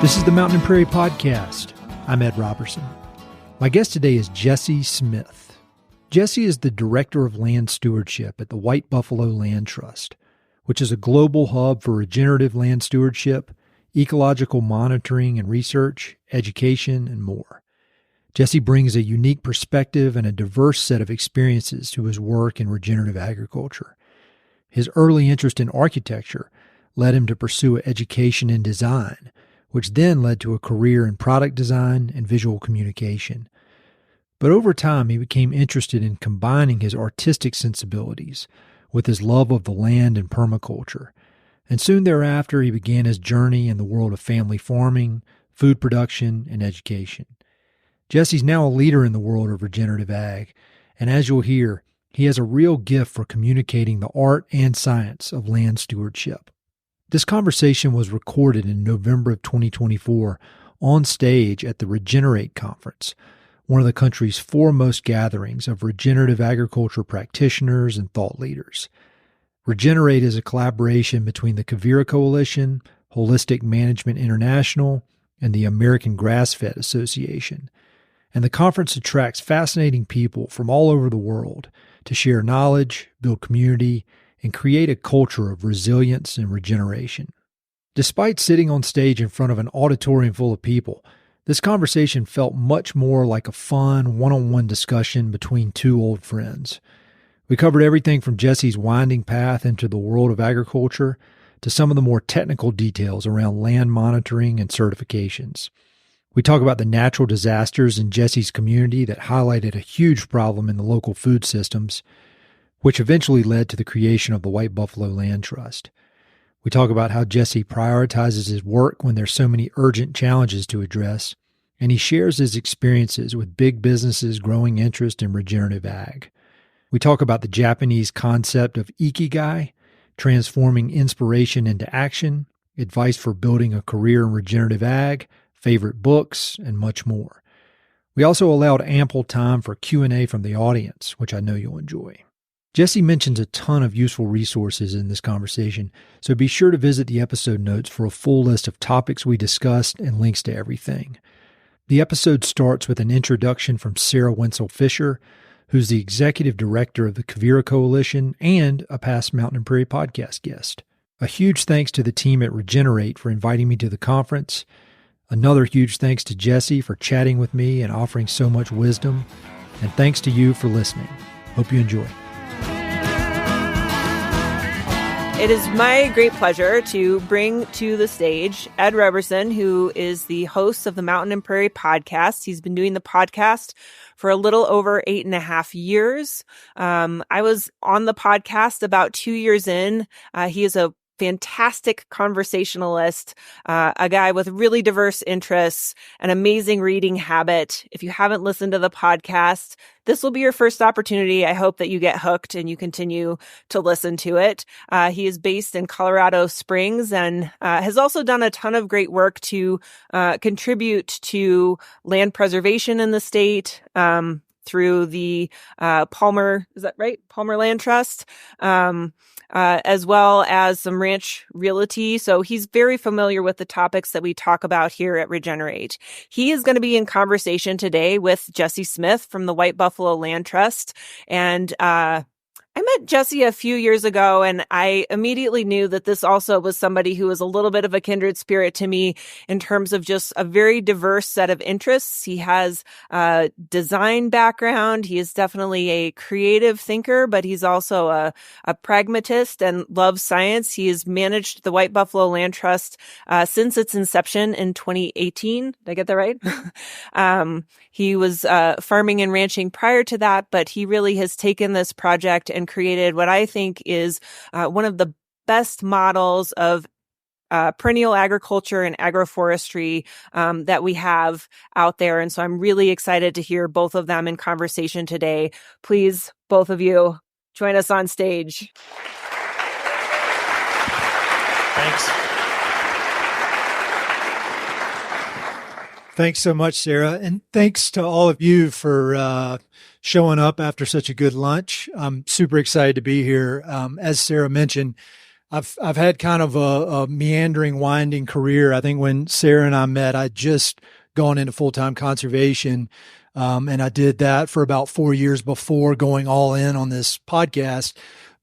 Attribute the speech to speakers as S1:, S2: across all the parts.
S1: This is the Mountain and Prairie Podcast. I'm Ed Robertson. My guest today is Jesse Smith. Jesse is the Director of Land Stewardship at the White Buffalo Land Trust, which is a global hub for regenerative land stewardship, ecological monitoring and research, education, and more. Jesse brings a unique perspective and a diverse set of experiences to his work in regenerative agriculture. His early interest in architecture led him to pursue education in design, which then led to a career in product design and visual communication. But over time, he became interested in combining his artistic sensibilities with his love of the land and permaculture. And soon thereafter, he began his journey in the world of family farming, food production, and education. Jesse's now a leader in the world of regenerative ag, and as you'll hear, he has a real gift for communicating the art and science of land stewardship. This conversation was recorded in November of 2024 on stage at the Regenerate Conference, one of the country's foremost gatherings of regenerative agriculture practitioners and thought leaders. Regenerate is a collaboration between the Quivira Coalition, Holistic Management International, and the American Grass-Fed Association. And the conference attracts fascinating people from all over the world to share knowledge, build community, and create a culture of resilience and regeneration. Despite sitting on stage in front of an auditorium full of people, this conversation felt much more like a fun, one-on-one discussion between two old friends. We covered everything from Jesse's winding path into the world of agriculture to some of the more technical details around land monitoring and certifications. We talk about the natural disasters in Jesse's community that highlighted a huge problem in the local food systems, which eventually led to the creation of the White Buffalo Land Trust. We talk about how Jesse prioritizes his work when there's so many urgent challenges to address, and he shares his experiences with big businesses' growing interest in regenerative ag. We talk about the Japanese concept of Ikigai, transforming inspiration into action, advice for building a career in regenerative ag, favorite books, and much more. We also allowed ample time for Q&A from the audience, which I know you'll enjoy. Jesse mentions a ton of useful resources in this conversation, so be sure to visit the episode notes for a full list of topics we discussed and links to everything. The episode starts with an introduction from Sarah Wentzel-Fisher, who's the executive director of the Quivira Coalition and a past Mountain and Prairie podcast guest. A huge thanks to the team at Regenerate for inviting me to the conference. Another huge thanks to Jesse for chatting with me and offering so much wisdom. And thanks to you for listening. Hope you enjoy.
S2: It is my great pleasure to bring to the stage Ed Robertson, who is the host of the Mountain and Prairie podcast. He's been doing the podcast for a little over 8.5 years. I was on the podcast about 2 years in. He is a fantastic conversationalist, a guy with really diverse interests, an amazing reading habit. If you haven't listened to the podcast, this will be your first opportunity. I hope that you get hooked and you continue to listen to it. He is based in Colorado Springs and has also done a ton of great work to contribute to land preservation in the state through the Palmer, is that right? Palmer Land Trust. As well as some ranch realty. So he's very familiar with the topics that we talk about here at Regenerate. He is going to be in conversation today with Jesse Smith from the White Buffalo Land Trust. And I met Jesse a few years ago, and I immediately knew that this also was somebody who was a little bit of a kindred spirit to me in terms of just a very diverse set of interests. He has a design background. He is definitely a creative thinker, but he's also a pragmatist and loves science. He has managed the White Buffalo Land Trust since its inception in 2018. Did I get that right? He was farming and ranching prior to that, but he really has taken this project and created what I think is one of the best models of perennial agriculture and agroforestry that we have out there. And so I'm really excited to hear both of them in conversation today. Please, both of you, join us on stage.
S1: Thanks. Thanks so much, Sarah. And thanks to all of you for showing up after such a good lunch. I'm super excited to be here. As Sarah mentioned, I've had kind of a meandering, winding career. I think when Sarah and I met, I'd just gone into full-time conservation. And I did that for about 4 years before going all in on this podcast.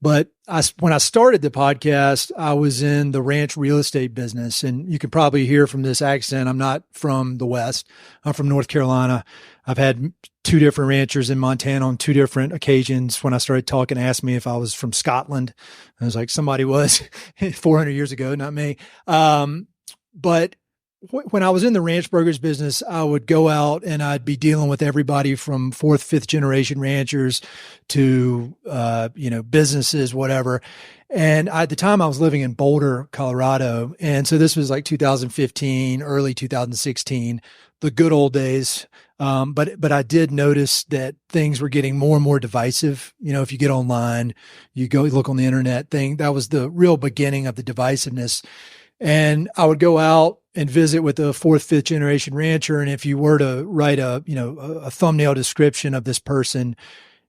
S1: But when I started the podcast, I was in the ranch real estate business. And you can probably hear from this accent, I'm not from the West. I'm from North Carolina. I've had 2 different ranchers in Montana on 2 different occasions. When I started talking, asked me if I was from Scotland. I was like, somebody was 400 years ago, not me. But when I was in the ranch burgers business, I would go out and I'd be dealing with everybody from 4th, 5th generation ranchers to, businesses, whatever. And at the time I was living in Boulder, Colorado. And so this was like 2015, early 2016, the good old days. But I did notice that things were getting more and more divisive. If you get online, you go look on the internet that was the real beginning of the divisiveness. And I would go out and visit with a 4th, 5th generation rancher. And if you were to write a thumbnail description of this person,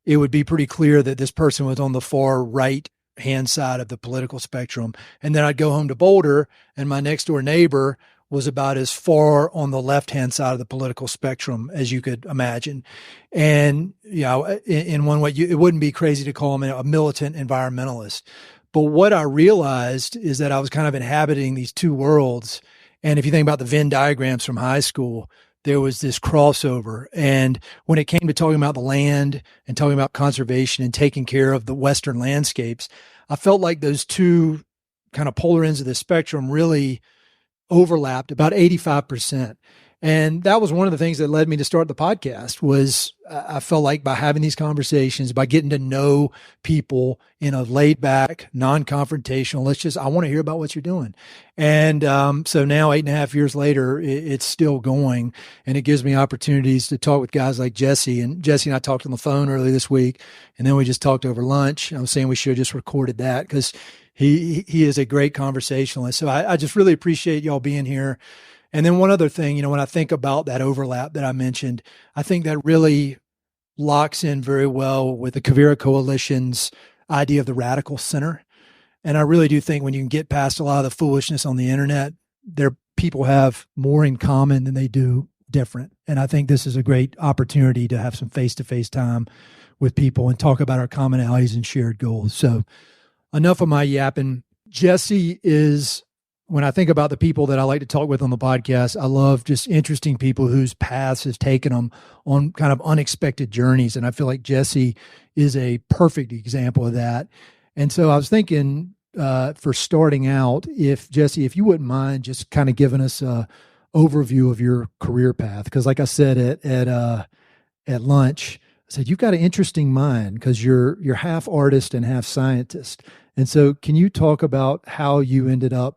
S1: it would be pretty clear that this person was on the far right hand side of the political spectrum. And then I'd go home to Boulder and my next door neighbor was about as far on the left-hand side of the political spectrum as you could imagine. And, in one way, it wouldn't be crazy to call him a militant environmentalist. But what I realized is that I was kind of inhabiting these 2 worlds. And if you think about the Venn diagrams from high school, there was this crossover. And when it came to talking about the land and talking about conservation and taking care of the Western landscapes, I felt like those 2 kind of polar ends of the spectrum really overlapped about 85%. And that was one of the things that led me to start the podcast. Was I felt like by having these conversations, by getting to know people in a laid back, non-confrontational, I want to hear about what you're doing. And so now 8.5 years later, it's still going, and it gives me opportunities to talk with guys like Jesse. And Jesse and I talked on the phone earlier this week, and then we just talked over lunch. I was saying we should have just recorded that because he is a great conversationalist. So I just really appreciate y'all being here. And then one other thing, when I think about that overlap that I mentioned, I think that really locks in very well with the Quivira Coalition's idea of the radical center. And I really do think when you can get past a lot of the foolishness on the internet, people have more in common than they do different. And I think this is a great opportunity to have some face-to-face time with people and talk about our commonalities and shared goals. So enough of my yapping. Jesse is... When I think about the people that I like to talk with on the podcast, I love just interesting people whose paths has taken them on kind of unexpected journeys. And I feel like Jesse is a perfect example of that. And so I was thinking for starting out, if you wouldn't mind just kind of giving us a overview of your career path. Because like I said at lunch, I said, you've got an interesting mind because you're half artist and half scientist. And so can you talk about how you ended up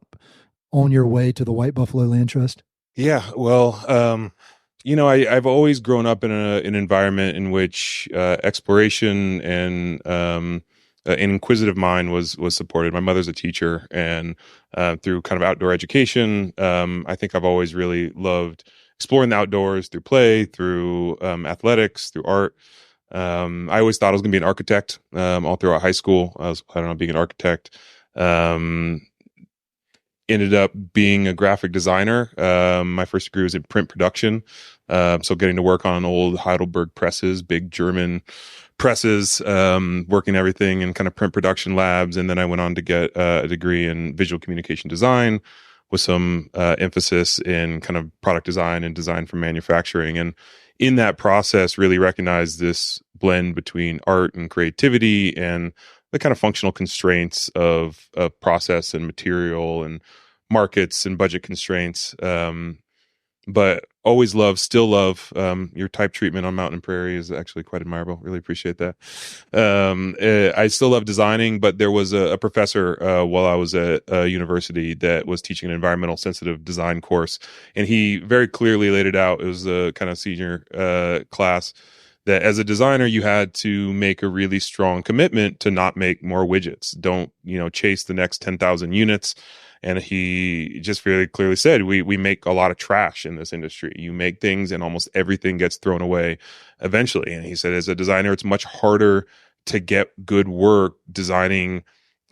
S1: on your way to the White Buffalo Land Trust?
S3: Yeah, well, I've always grown up in an environment in which exploration and an inquisitive mind was supported. My mother's a teacher, and through kind of outdoor education, I think I've always really loved exploring the outdoors through play, through athletics, through art. I always thought I was going to be an architect all throughout high school. I was planning on being an architect. Ended up being a graphic designer. My first degree was in print production. So getting to work on old Heidelberg presses, big German presses, working everything in kind of print production labs. And then I went on to get a degree in visual communication design with some emphasis in kind of product design and design for manufacturing. And in that process, really recognized this blend between art and creativity and the kind of functional constraints of process and material and markets and budget constraints. But still love your type treatment on Mountain and Prairie is actually quite admirable. Really appreciate that. I still love designing, but there was a professor while I was at university that was teaching an environmental sensitive design course. And he very clearly laid it out. It was a kind of senior class that as a designer, you had to make a really strong commitment to not make more widgets. Don't, chase the next 10,000 units. And he just very clearly said, we make a lot of trash in this industry. You make things and almost everything gets thrown away eventually. And he said, as a designer, it's much harder to get good work designing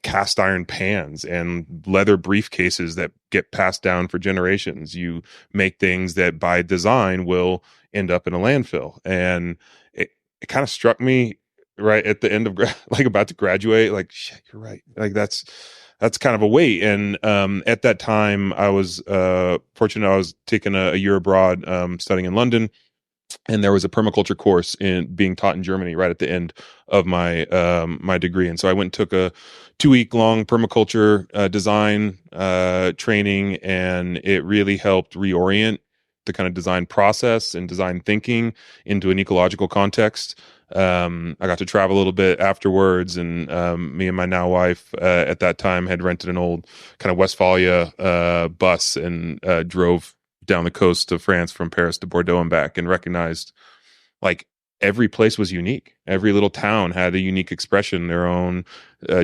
S3: cast iron pans and leather briefcases that get passed down for generations. You make things that by design will end up in a landfill. And it kind of struck me right at the end of like about to graduate, like, shit, you're right. Like that's kind of a weight. And at that time I was fortunate. I was taking a year abroad, studying in London. And there was a permaculture course being taught in Germany right at the end of my my degree. And so I went and took a 2-week long permaculture design training, and it really helped reorient the kind of design process and design thinking into an ecological context. I got to travel a little bit afterwards, and me and my now wife at that time had rented an old kind of Westphalia bus and drove down the coast of France from Paris to Bordeaux and back, and recognized like every place was unique. Every little town had a unique expression, their own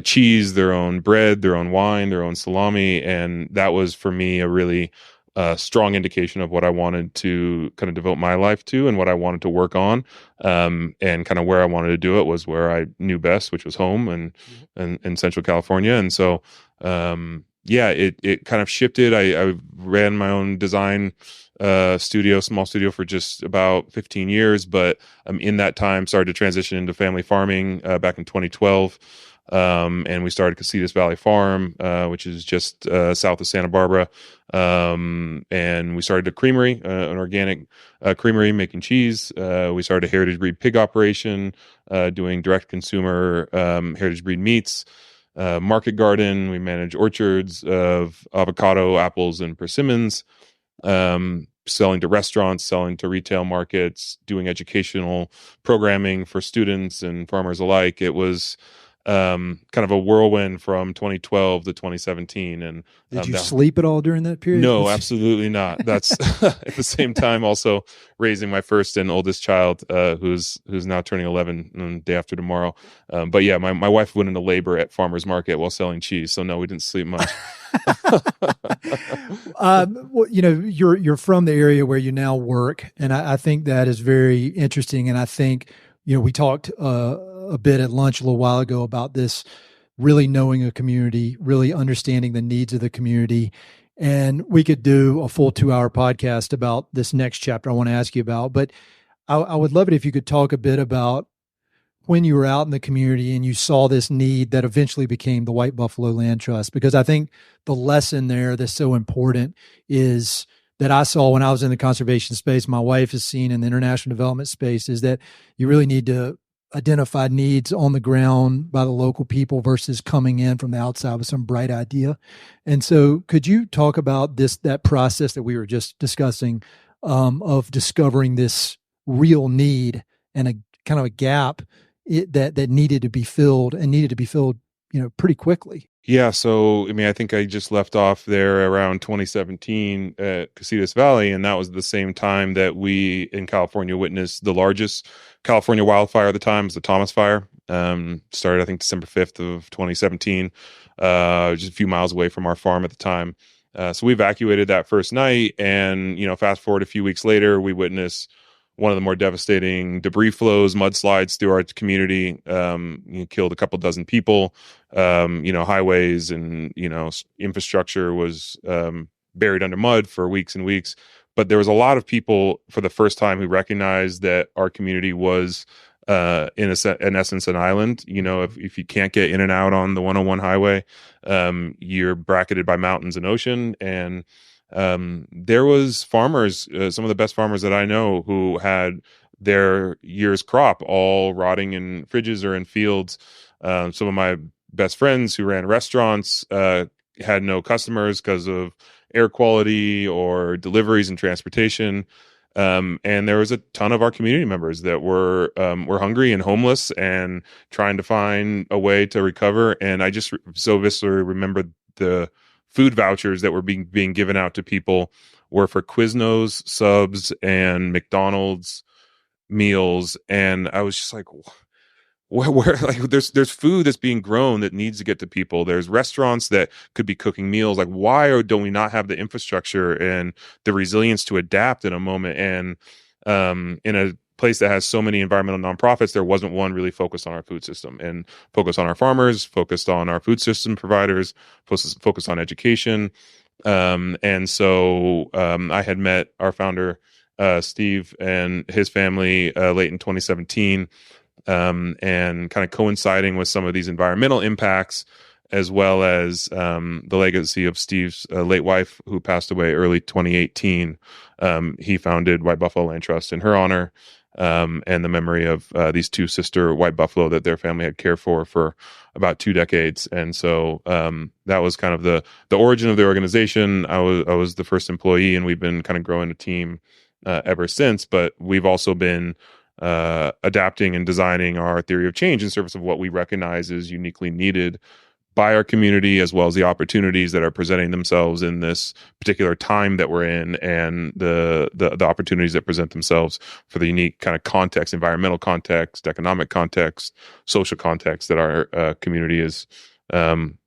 S3: cheese, their own bread, their own wine, their own salami. And that was for me a really strong indication of what I wanted to kind of devote my life to and what I wanted to work on. And kind of where I wanted to do it was where I knew best, which was home and Central California. And so, yeah, it kind of shifted. I ran my own design small studio for just about 15 years, but in that time started to transition into family farming back in 2012. And we started Casitas Valley Farm, which is just south of Santa Barbara. And we started a creamery, an organic creamery making cheese. We started a heritage breed pig operation, doing direct consumer heritage breed meats. Market garden. We manage orchards of avocado, apples, and persimmons, selling to restaurants, selling to retail markets, doing educational programming for students and farmers alike. It was kind of a whirlwind from 2012 to 2017. And
S1: did you sleep at all during that period?
S3: No, absolutely not. That's at the same time also raising my first and oldest child, who's now turning 11 the day after tomorrow. But yeah, my wife went into labor at farmers market while selling cheese. So no, we didn't sleep much.
S1: Well, you're from the area where you now work, and I think that is very interesting. And I think, we talked a bit at lunch a little while ago about this, really knowing a community, really understanding the needs of the community. And we could do a full 2-hour podcast about this next chapter I want to ask you about. But I would love it if you could talk a bit about when you were out in the community and you saw this need that eventually became the White Buffalo Land Trust, because I think the lesson there that's so important is that I saw when I was in the conservation space, my wife has seen in the international development space, is that you really need to identify needs on the ground by the local people versus coming in from the outside with some bright idea. And so could you talk about that process that we were just discussing, of discovering this real need and a kind of a gap that needed to be filled pretty quickly?
S3: Yeah. So, I think I just left off there around 2017 at Casitas Valley, and that was the same time that we in California witnessed the largest California wildfire at the time, was the Thomas Fire. Started, I think, December 5th of 2017, just a few miles away from our farm at the time. So we evacuated that first night, and, fast forward a few weeks later, we witnessed one of the more devastating debris flows, mudslides through our community. Killed a couple dozen people. Highways and infrastructure was buried under mud for weeks and weeks. But there was a lot of people for the first time who recognized that our community was, in essence, an island. If you can't get in and out on the 101 highway, you're bracketed by mountains and ocean. And there was farmers, some of the best farmers that I know, who had their year's crop all rotting in fridges or in fields. Some of my best friends who ran restaurants had no customers because of air quality or deliveries and transportation. And there was a ton of our community members that were hungry and homeless and trying to find a way to recover. And I just so viscerally remember the food vouchers that were being given out to people were for Quiznos subs and McDonald's meals. And I was just like, where like there's food that's being grown that needs to get to people. There's restaurants that could be cooking meals. Like, why don't we not have the infrastructure and the resilience to adapt in a moment? And in a place that has so many environmental nonprofits, there wasn't one really focused on our food system and focused on our farmers, focused on our food system providers, focused on education. And so I had met our founder, Steve, and his family late in 2017, and kind of coinciding with some of these environmental impacts, as well as the legacy of Steve's late wife, who passed away early 2018. He founded White Buffalo Land Trust in her honor, and the memory of these two sister white buffalo that their family had cared for about 2 decades. And so that was kind of the origin of the organization. I was the first employee, and we've been kind of growing a team ever since. But we've also been adapting and designing our theory of change in service of what we recognize is uniquely needed by our community, as well as the opportunities that are presenting themselves in this particular time that we're in, and the opportunities that present themselves for the unique kind of context, environmental context, economic context, social context that our community is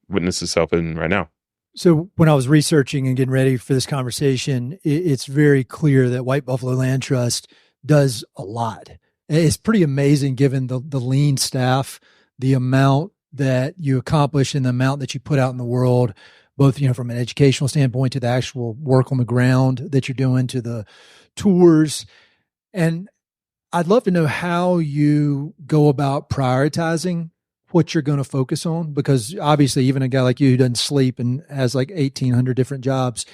S3: witness itself in right now.
S1: So when I was researching and getting ready for this conversation, it's very clear that White Buffalo Land Trust does a lot. It's pretty amazing given the lean staff, the amount that you accomplish and the amount that you put out in the world, both, from an educational standpoint to the actual work on the ground that you're doing, to the tours. And I'd love to know how you go about prioritizing what you're going to focus on, because obviously even a guy like you who doesn't sleep and has like 1,800 different jobs,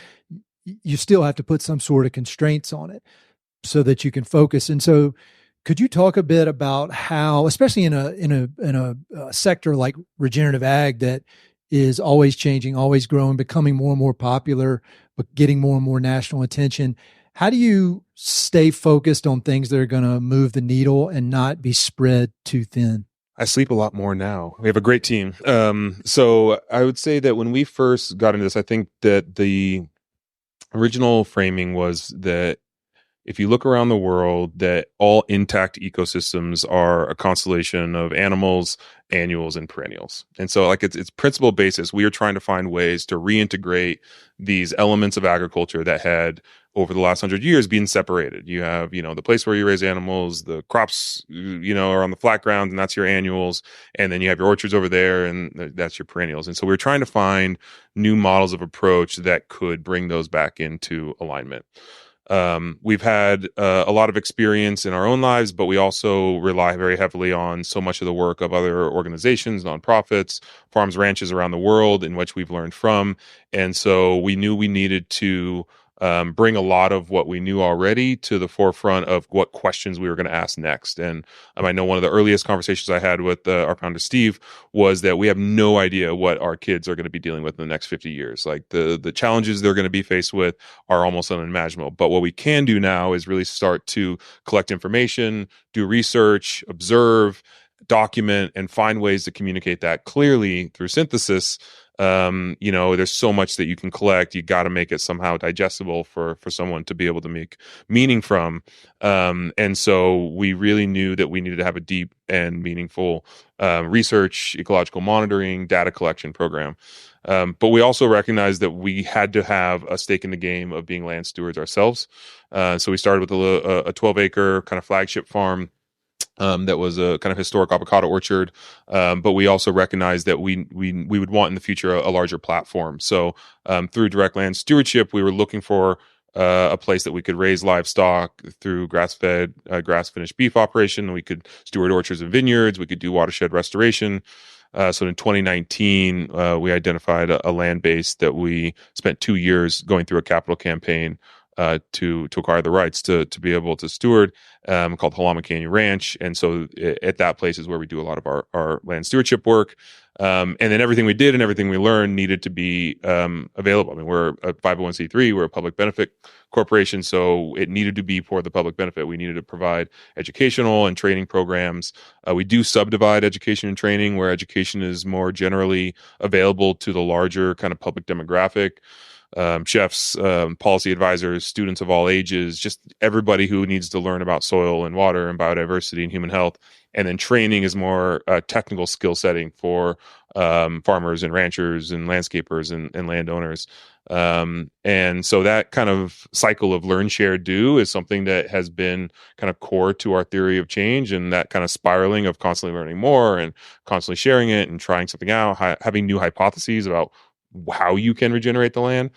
S1: you still have to put some sort of constraints on it so that you can focus. And so could you talk a bit about how, especially in a sector like regenerative ag that is always changing, always growing, becoming more and more popular, but getting more and more national attention, how do you stay focused on things that are going to move the needle and not be spread too thin?
S3: I sleep a lot more now. We have a great team. So I would say that when we first got into this, I think that the original framing was that if you look around the world, that all intact ecosystems are a constellation of animals, annuals, and perennials. And so it's principle basis. We are trying to find ways to reintegrate these elements of agriculture that had, over the last 100 years, been separated. You have, the place where you raise animals, the crops, are on the flat ground, and that's your annuals. And then you have your orchards over there, and that's your perennials. And so we're trying to find new models of approach that could bring those back into alignment. We've had a lot of experience in our own lives, but we also rely very heavily on so much of the work of other organizations, nonprofits, farms, ranches around the world, in which we've learned from. And so we knew we needed to bring a lot of what we knew already to the forefront of what questions we were going to ask next. And I know one of the earliest conversations I had with our founder, Steve, was that we have no idea what our kids are going to be dealing with in the next 50 years. Like the challenges they're going to be faced with are almost unimaginable. But what we can do now is really start to collect information, do research, observe, document, and find ways to communicate that clearly through synthesis. There's so much that you can collect. You got to make it somehow digestible for someone to be able to make meaning from. And so we really knew that we needed to have a deep and meaningful research, ecological monitoring, data collection program. But we also recognized that we had to have a stake in the game of being land stewards ourselves. So we started with a 12-acre kind of flagship farm that was a kind of historic avocado orchard. But we also recognized that we would want in the future a larger platform. So through direct land stewardship, we were looking for a place that we could raise livestock through grass-fed, grass-finished beef operation. We could steward orchards and vineyards. We could do watershed restoration. So in 2019, we identified a land base that we spent 2 years going through a capital campaign to acquire the rights to be able to steward, called Halama Canyon Ranch. And so at that place is where we do a lot of our land stewardship work. And then everything we did and everything we learned needed to be available. I mean, we're a 501c3, we're a public benefit corporation, so it needed to be for the public benefit. We needed to provide educational and training programs. We do subdivide education and training, where education is more generally available to the larger kind of public demographic. Chefs, policy advisors, students of all ages, just everybody who needs to learn about soil and water and biodiversity and human health. And then training is more technical skill setting for farmers and ranchers and landscapers and landowners. And so that kind of cycle of learn, share, do is something that has been kind of core to our theory of change, and that kind of spiraling of constantly learning more and constantly sharing it and trying something out, having new hypotheses about how you can regenerate the land,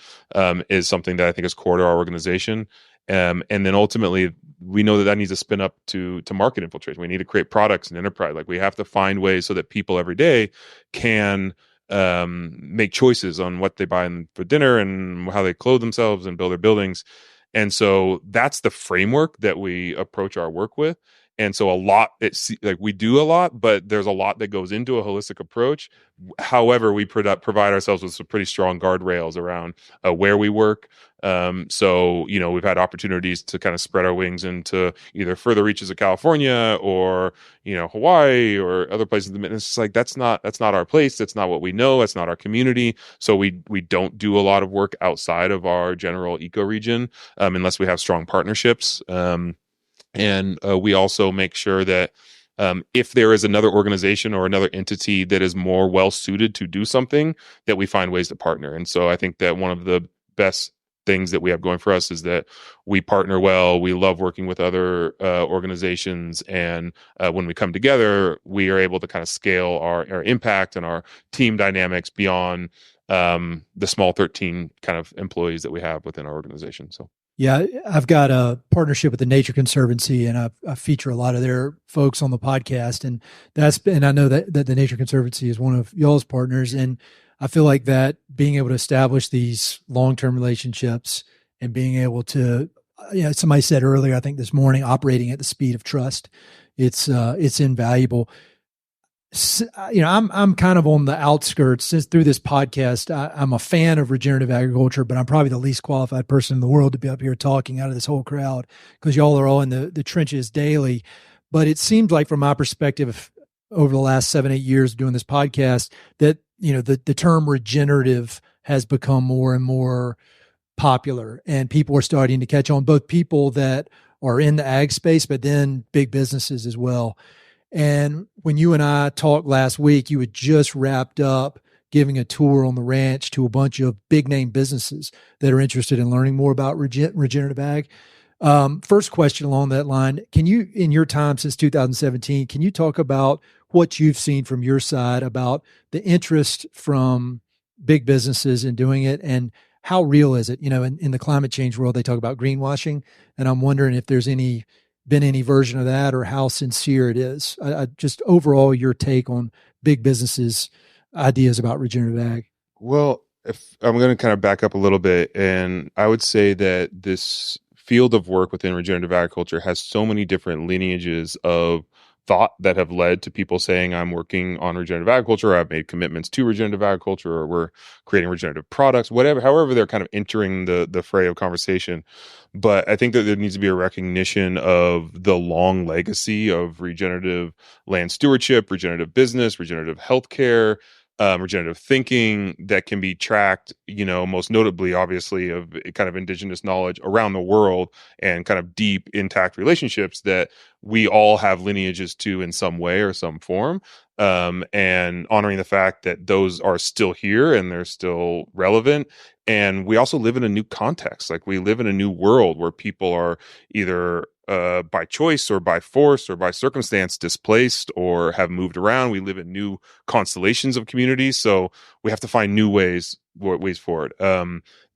S3: is something that I think is core to our organization. And then ultimately, we know that needs to spin up to market infiltration. We need to create products and enterprise. Like, we have to find ways so that people every day can make choices on what they buy for dinner and how they clothe themselves and build their buildings. And so that's the framework that we approach our work with. And so we do a lot, but there's a lot that goes into a holistic approach. However, we provide ourselves with some pretty strong guardrails around where we work. So, we've had opportunities to kind of spread our wings into either further reaches of California or, Hawaii or other places. And it's just like, that's not our place. That's not what we know. That's not our community. So we don't do a lot of work outside of our general eco-region, unless we have strong partnerships. And we also make sure that if there is another organization or another entity that is more well suited to do something, that we find ways to partner. And so I think that one of the best things that we have going for us is that we partner well. We love working with other organizations. And when we come together, we are able to kind of scale our impact and our team dynamics beyond the small 13 kind of employees that we have within our organization. So.
S1: Yeah, I've got a partnership with the Nature Conservancy, and I feature a lot of their folks on the podcast, and I know that the Nature Conservancy is one of y'all's partners, and I feel like that being able to establish these long-term relationships and being able to, somebody said earlier, I think this morning, operating at the speed of trust, it's invaluable. I'm kind of on the outskirts. Since through this podcast, I'm a fan of regenerative agriculture, but I'm probably the least qualified person in the world to be up here talking out of this whole crowd, because y'all are all in the trenches daily. But it seems like, from my perspective, over the last 7-8 years doing this podcast, that the term regenerative has become more and more popular, and people are starting to catch on. Both people that are in the ag space, but then big businesses as well. And when you and I talked last week, you had just wrapped up giving a tour on the ranch to a bunch of big name businesses that are interested in learning more about regenerative ag. First question along that line, can you, in your time since 2017, can you talk about what you've seen from your side about the interest from big businesses in doing it, and how real is it? In the climate change world, they talk about greenwashing, and I'm wondering if there's been any version of that, or how sincere it is. Just overall, your take on big businesses' ideas about regenerative ag.
S3: Well, if I'm going to kind of back up a little bit, and I would say that this field of work within regenerative agriculture has so many different lineages of thought that have led to people saying, I'm working on regenerative agriculture, or I've made commitments to regenerative agriculture, or we're creating regenerative products, however they're kind of entering the fray of conversation. But I think that there needs to be a recognition of the long legacy of regenerative land stewardship, regenerative business, regenerative healthcare, regenerative thinking that can be tracked, most notably, obviously, of kind of indigenous knowledge around the world, and kind of deep, intact relationships that we all have lineages to in some way or some form. And honoring the fact that those are still here and they're still relevant. And we also live in a new context. Like, we live in a new world where people are either by choice or by force or by circumstance displaced or have moved around. We live in new constellations of communities. So we have to find new ways forward.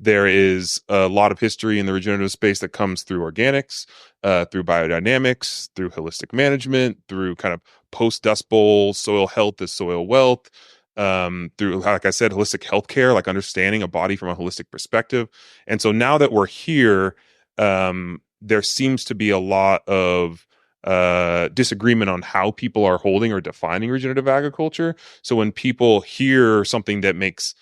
S3: There is a lot of history in the regenerative space that comes through organics, through biodynamics, through holistic management, through kind of post-Dust Bowl, soil health is soil wealth, through, like I said, holistic healthcare, like understanding a body from a holistic perspective. And so now that we're here, there seems to be a lot of disagreement on how people are holding or defining regenerative agriculture. So when people hear something that makes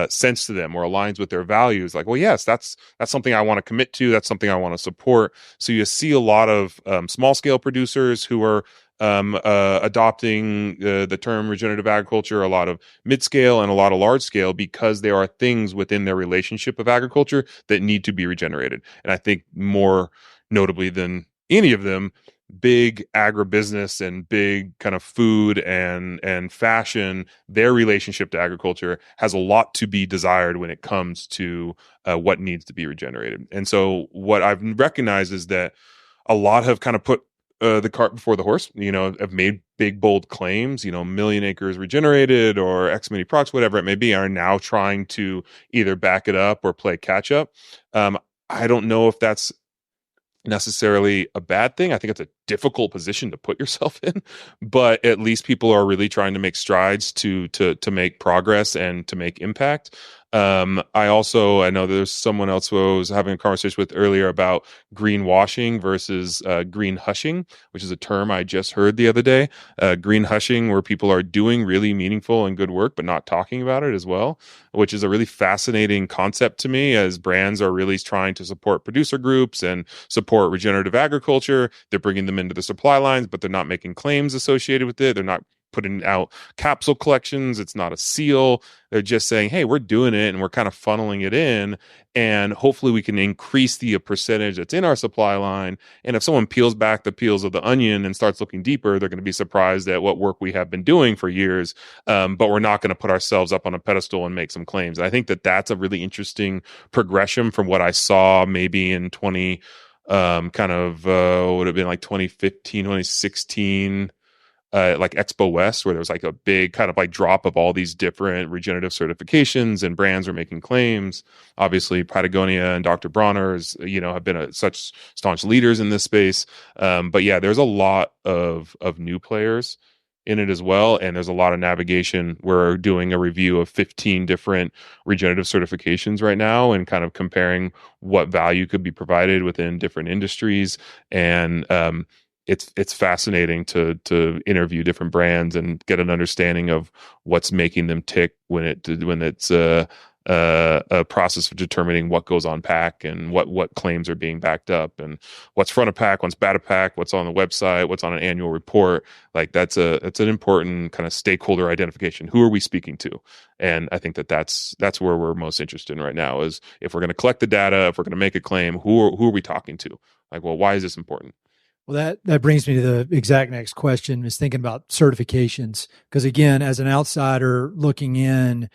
S3: sense to them or aligns with their values, like, well, yes, that's something I want to commit to. That's something I want to support. So you see a lot of small scale producers who are adopting the term regenerative agriculture, a lot of mid-scale and a lot of large-scale, because there are things within their relationship of agriculture that need to be regenerated. And I think more notably than any of them, big agribusiness and big kind of food and fashion, their relationship to agriculture has a lot to be desired when it comes to what needs to be regenerated. And so what I've recognized is that a lot have kind of put the cart before the horse, have made big, bold claims, million acres regenerated or X many products, whatever it may be, are now trying to either back it up or play catch up. I don't know if that's necessarily a bad thing. I think it's a difficult position to put yourself in, but at least people are really trying to make strides to make progress and to make impact. I know there's someone else who I was having a conversation with earlier about greenwashing versus green hushing, which is a term I just heard the other day. Green hushing, where people are doing really meaningful and good work, but not talking about it as well, which is a really fascinating concept to me, as brands are really trying to support producer groups and support regenerative agriculture. They're bringing them into the supply lines, but they're not making claims associated with it. They're not putting out capsule collections. It's not a seal. They're just saying, hey, we're doing it and we're kind of funneling it in. And hopefully we can increase the percentage that's in our supply line. And if someone peels back the peels of the onion and starts looking deeper, they're going to be surprised at what work we have been doing for years. But we're not going to put ourselves up on a pedestal and make some claims. And I think that that's a really interesting progression from what I saw maybe in would have been like 2015, 2016, like Expo West, where there was like a big kind of like drop of all these different regenerative certifications and brands are making claims. Obviously, Patagonia and Dr. Bronner's, have been such staunch leaders in this space. But yeah, there's a lot of new players in it as well. And there's a lot of navigation. We're doing a review of 15 different regenerative certifications right now and kind of comparing what value could be provided within different industries. And, it's fascinating to interview different brands and get an understanding of what's making them tick when it's a process of determining what goes on pack and what claims are being backed up and what's front of pack, what's back of pack, what's on the website, what's on an annual report. Like that's an important kind of stakeholder identification. Who are we speaking to? And I think that's where we're most interested in right now, is if we're going to collect the data, if we're going to make a claim, who are we talking to? Like, well, why is this important?
S1: Well, that brings me to the exact next question, is thinking about certifications. Because again, as an outsider looking in,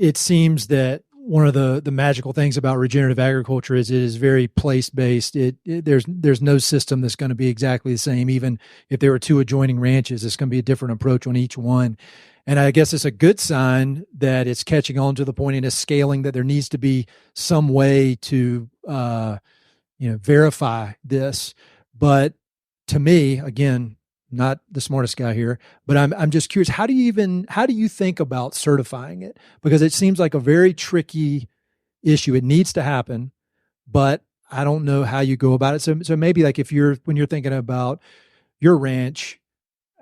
S1: it seems that one of the magical things about regenerative agriculture is it is very place-based. There's no system that's going to be exactly the same. Even if there were two adjoining ranches, it's going to be a different approach on each one. And I guess it's a good sign that it's catching on to the point and is scaling, that there needs to be some way to verify this. But to me, again, not the smartest guy here, but I'm just curious, how do you think about certifying it? Because it seems like a very tricky issue. It needs to happen, but I don't know how you go about it. So maybe like when you're thinking about your ranch,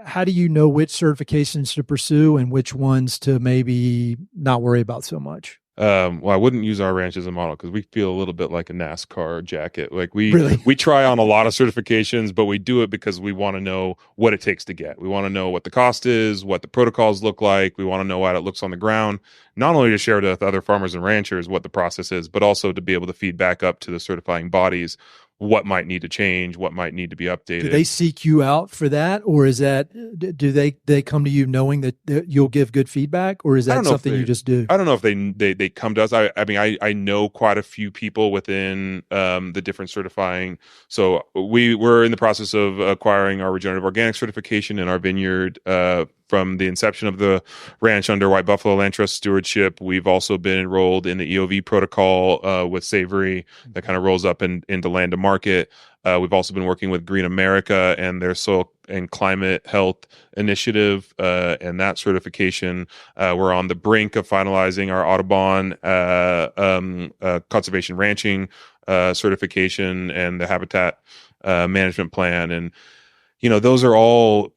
S1: how do you know which certifications to pursue and which ones to maybe not worry about so much?
S3: Well, I wouldn't use our ranch as a model because we feel a little bit like a NASCAR jacket. Like we
S1: Really?
S3: try on a lot of certifications, but we do it because we want to know what it takes to get. We want to know what the cost is, what the protocols look like. We want to know how it looks on the ground, not only to share with other farmers and ranchers what the process is, but also to be able to feed back up to the certifying bodies what might need to change, what might need to be updated.
S1: Do they seek you out for that, or is that, do they come to you knowing that you'll give good feedback, or is that something you just do?
S3: I don't know if they come to us. I know quite a few people within the different certifying. So we're in the process of acquiring our regenerative organic certification in our vineyard from the inception of the ranch under White Buffalo Land Trust stewardship. We've also been enrolled in the EOV protocol with Savory that kind of rolls up into Land to Market. We've also been working with Green America and their soil and climate health initiative and that certification. We're on the brink of finalizing our Audubon conservation ranching certification and the habitat management plan. And those are all,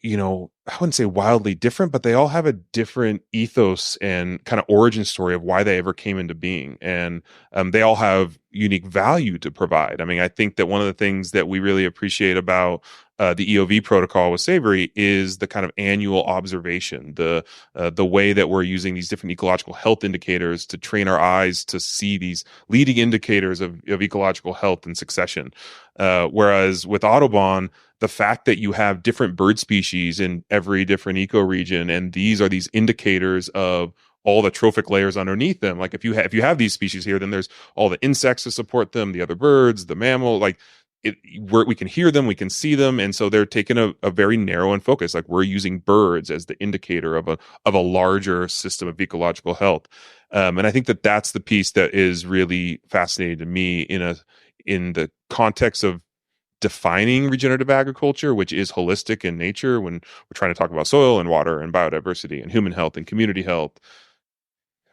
S3: I wouldn't say wildly different, but they all have a different ethos and kind of origin story of why they ever came into being. And they all have unique value to provide. I mean, I think that one of the things that we really appreciate about the EOV protocol with Savory is the kind of annual observation, the way that we're using these different ecological health indicators to train our eyes to see these leading indicators of ecological health and succession. Whereas with Audubon, the fact that you have different bird species in every different ecoregion, and these are these indicators of all the trophic layers underneath them. Like if you have these species here, then there's all the insects to support them, the other birds, the mammal, like we can hear them, we can see them. And so they're taking a very narrow and focus, like we're using birds as the indicator of a larger system of ecological health. And I think that that's the piece that is really fascinating to me in the context of defining regenerative agriculture, which is holistic in nature when we're trying to talk about soil and water and biodiversity and human health and community health.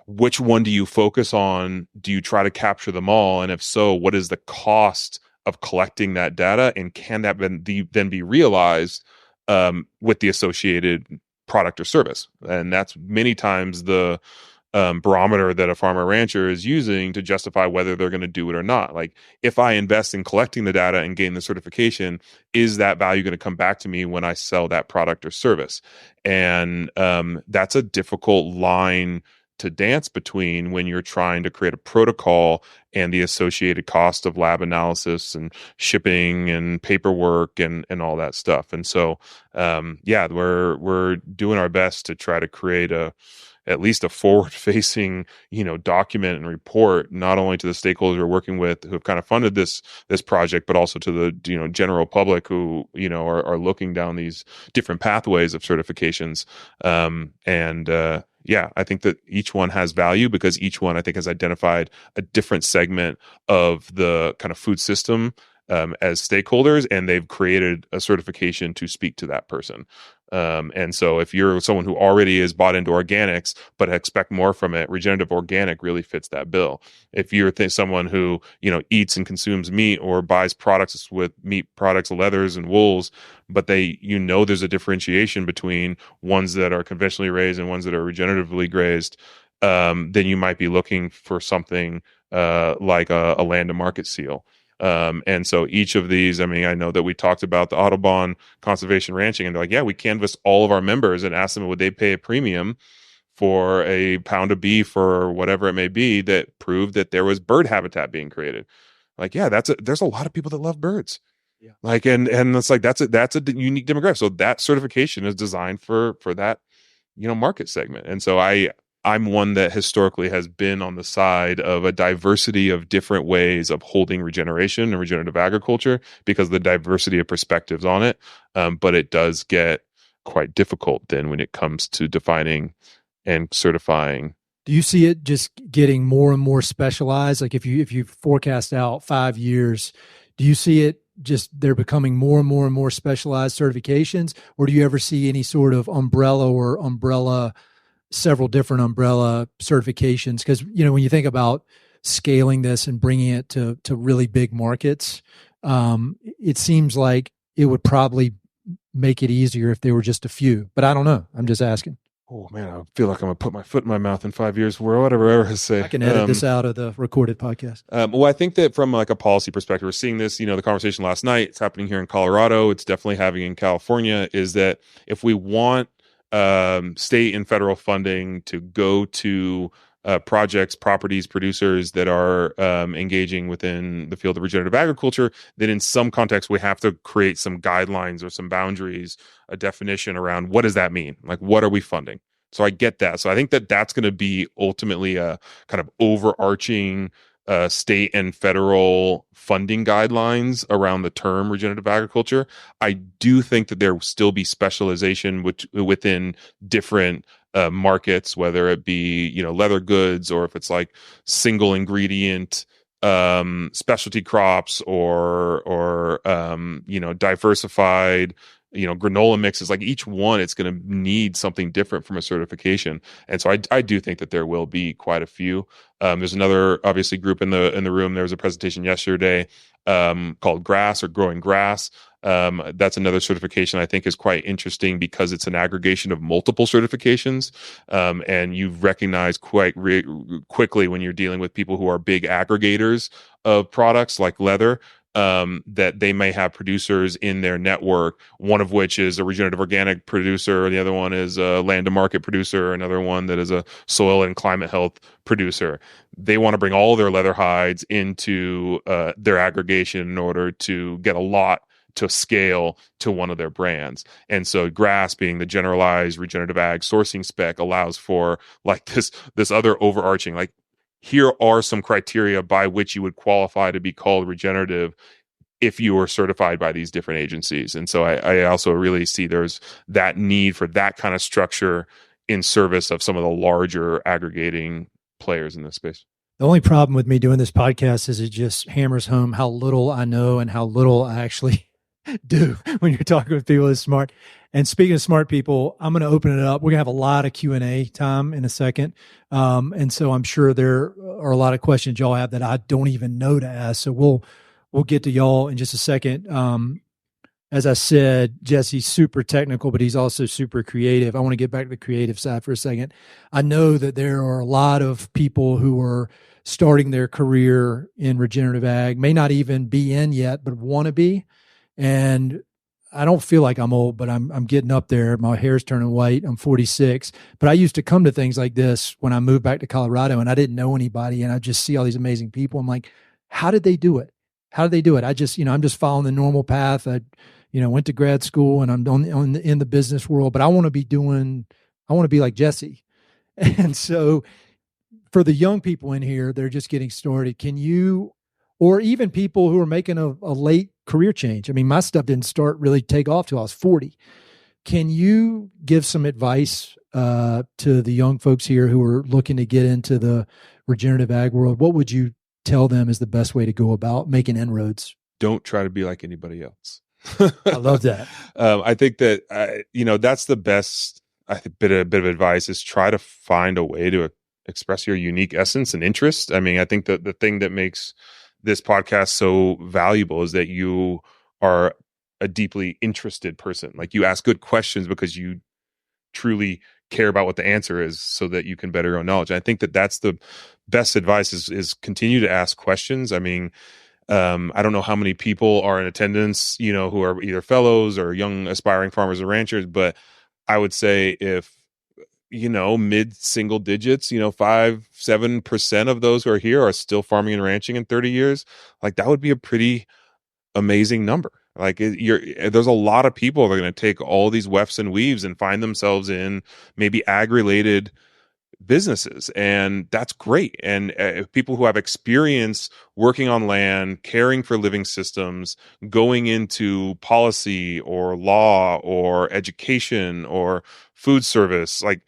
S3: Which one do you focus on? Do you try to capture them all? And if so, what is the cost of collecting that data? And can that then be realized with the associated product or service? And that's many times the barometer that a farmer rancher is using to justify whether they're going to do it or not. Like if I invest in collecting the data and gain the certification, is that value going to come back to me when I sell that product or service? And that's a difficult line to dance between when you're trying to create a protocol and the associated cost of lab analysis and shipping and paperwork and all that stuff. And so, we're doing our best to try to create at least a forward-facing, document and report, not only to the stakeholders we're working with who have kind of funded this project, but also to the general public who are looking down these different pathways of certifications. I think that each one has value because each one I think has identified a different segment of the kind of food system as stakeholders, and they've created a certification to speak to that person. And so if you're someone who already is bought into organics, but expect more from it, regenerative organic really fits that bill. If you're someone who, eats and consumes meat or buys products with meat products, leathers and wools, but there's a differentiation between ones that are conventionally raised and ones that are regeneratively grazed, then you might be looking for something like a land to market seal. And so each of these, I mean, I know that we talked about the Audubon conservation ranching, and they're like, yeah, we canvassed all of our members and asked them, would they pay a premium for a pound of beef or whatever it may be that proved that there was bird habitat being created. Like, yeah, there's a lot of people that love birds. Yeah. Like, and it's like, that's a unique demographic. So that certification is designed for that, market segment. And so I'm one that historically has been on the side of a diversity of different ways of holding regeneration and regenerative agriculture because of the diversity of perspectives on it. But it does get quite difficult then when it comes to defining and certifying.
S1: Do you see it just getting more and more specialized? Like if you forecast out 5 years, do you see it just they're becoming more and more and more specialized certifications? Or do you ever see any sort of several different umbrella certifications? Because, when you think about scaling this and bringing it to really big markets, it seems like it would probably make it easier if there were just a few. But I don't know. I'm just asking.
S3: Oh, man, I feel like I'm going to put my foot in my mouth in 5 years for whatever I say.
S1: I can edit this out of the recorded podcast.
S3: Well, I think that from like a policy perspective, we're seeing this, the conversation last night, it's happening here in Colorado. It's definitely happening in California, is that if we want state and federal funding to go to projects, properties, producers that are engaging within the field of regenerative agriculture, then in some context, we have to create some guidelines or some boundaries, a definition around what does that mean? Like, what are we funding? So I get that. So I think that that's going to be ultimately a kind of overarching state and federal funding guidelines around the term regenerative agriculture. I do think that there will still be specialization within different markets, whether it be, leather goods, or if it's like single ingredient specialty crops or diversified granola mixes, like each one, it's going to need something different from a certification. And so I do think that there will be quite a few. There's another obviously group in the room. There was a presentation yesterday called Grass or Growing Grass. That's another certification I think is quite interesting because it's an aggregation of multiple certifications. And you recognize quite quickly when you're dealing with people who are big aggregators of products like leather, that they may have producers in their network, one of which is a regenerative organic producer, the other one is a land to market producer, another one that is a soil and climate health producer. They want to bring all their leather hides into their aggregation in order to get a lot to scale to one of their brands. And so Grass, being the generalized regenerative ag sourcing spec, allows for like this other overarching, like, here are some criteria by which you would qualify to be called regenerative if you were certified by these different agencies. And so I also really see there's that need for that kind of structure in service of some of the larger aggregating players in this space.
S1: The only problem with me doing this podcast is it just hammers home how little I know and how little I actually do when you're talking with people that's smart. And speaking of smart people, I'm going to open it up. We're going to have a lot of Q&A time in a second. And so I'm sure there are a lot of questions y'all have that I don't even know to ask. So we'll get to y'all in just a second. As I said, Jesse's super technical, but he's also super creative. I want to get back to the creative side for a second. I know that there are a lot of people who are starting their career in regenerative ag, may not even be in yet, but want to be. And I don't feel like I'm old, but I'm getting up there. My hair's turning white. I'm 46. But I used to come to things like this when I moved back to Colorado and I didn't know anybody. And I just see all these amazing people. I'm like, how did they do it? How did they do it? I just, I'm just following the normal path. I, went to grad school and I'm in the business world, but I want to be like Jesse. And so for the young people in here, they're just getting started. Can you, or even people who are making a late career change. I mean, my stuff didn't really take off till I was 40. Can you give some advice to the young folks here who are looking to get into the regenerative ag world? What would you tell them is the best way to go about making inroads?
S3: Don't try to be like anybody else.
S1: I love that.
S3: I think that, that's the best bit of advice is try to find a way to express your unique essence and interest. I mean, I think that the thing that makes this podcast so valuable is that you are a deeply interested person. Like, you ask good questions because you truly care about what the answer is so that you can better your own knowledge. And I think that that's the best advice is continue to ask questions. I mean, I don't know how many people are in attendance, who are either fellows or young aspiring farmers or ranchers, but I would say if, mid single digits, 5-7% of those who are here are still farming and ranching in 30 years. Like, that would be a pretty amazing number. Like, there's a lot of people that are going to take all these wefts and weaves and find themselves in maybe ag-related businesses, and that's great. And people who have experience working on land, caring for living systems, going into policy or law or education or food service, like,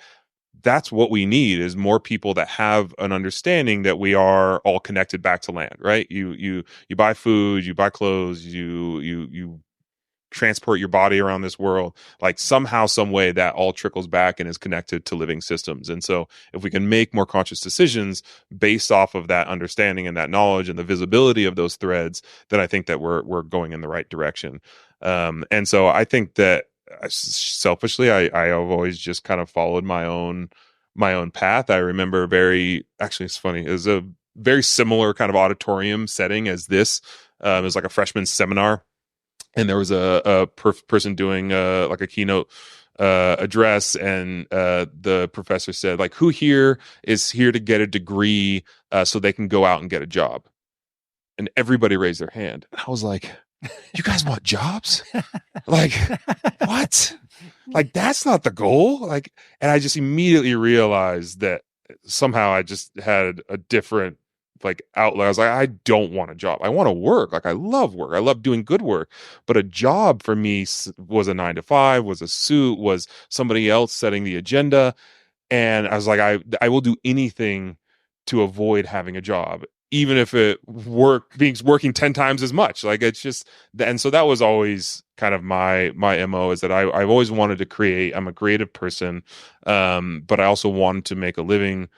S3: that's what we need, is more people that have an understanding that we are all connected back to land, right? You buy food, you buy clothes, you transport your body around this world. Like, somehow, some way, that all trickles back and is connected to living systems. And so if we can make more conscious decisions based off of that understanding and that knowledge and the visibility of those threads, then I think that we're going in the right direction. And so I think that selfishly, I have always just kind of followed my own path. I remember it's funny, it was a very similar kind of auditorium setting as this. It was like a freshman seminar. And there was a person doing like a keynote address, and the professor said, like, who here is here to get a degree so they can go out and get a job? And everybody raised their hand. And I was like, you guys want jobs? Like, what? Like, that's not the goal. Like, and I just immediately realized that somehow I just had a different outlet. I was like, I don't want a job. I want to work. Like, I love work. I love doing good work. But a job for me was a 9-to-5, was a suit, was somebody else setting the agenda. And I was like, I will do anything to avoid having a job. even if it working 10 times as much. Like it's just, and so that was always kind of my MO, is that I've always wanted to create. I'm a creative person. But I also wanted to make a living,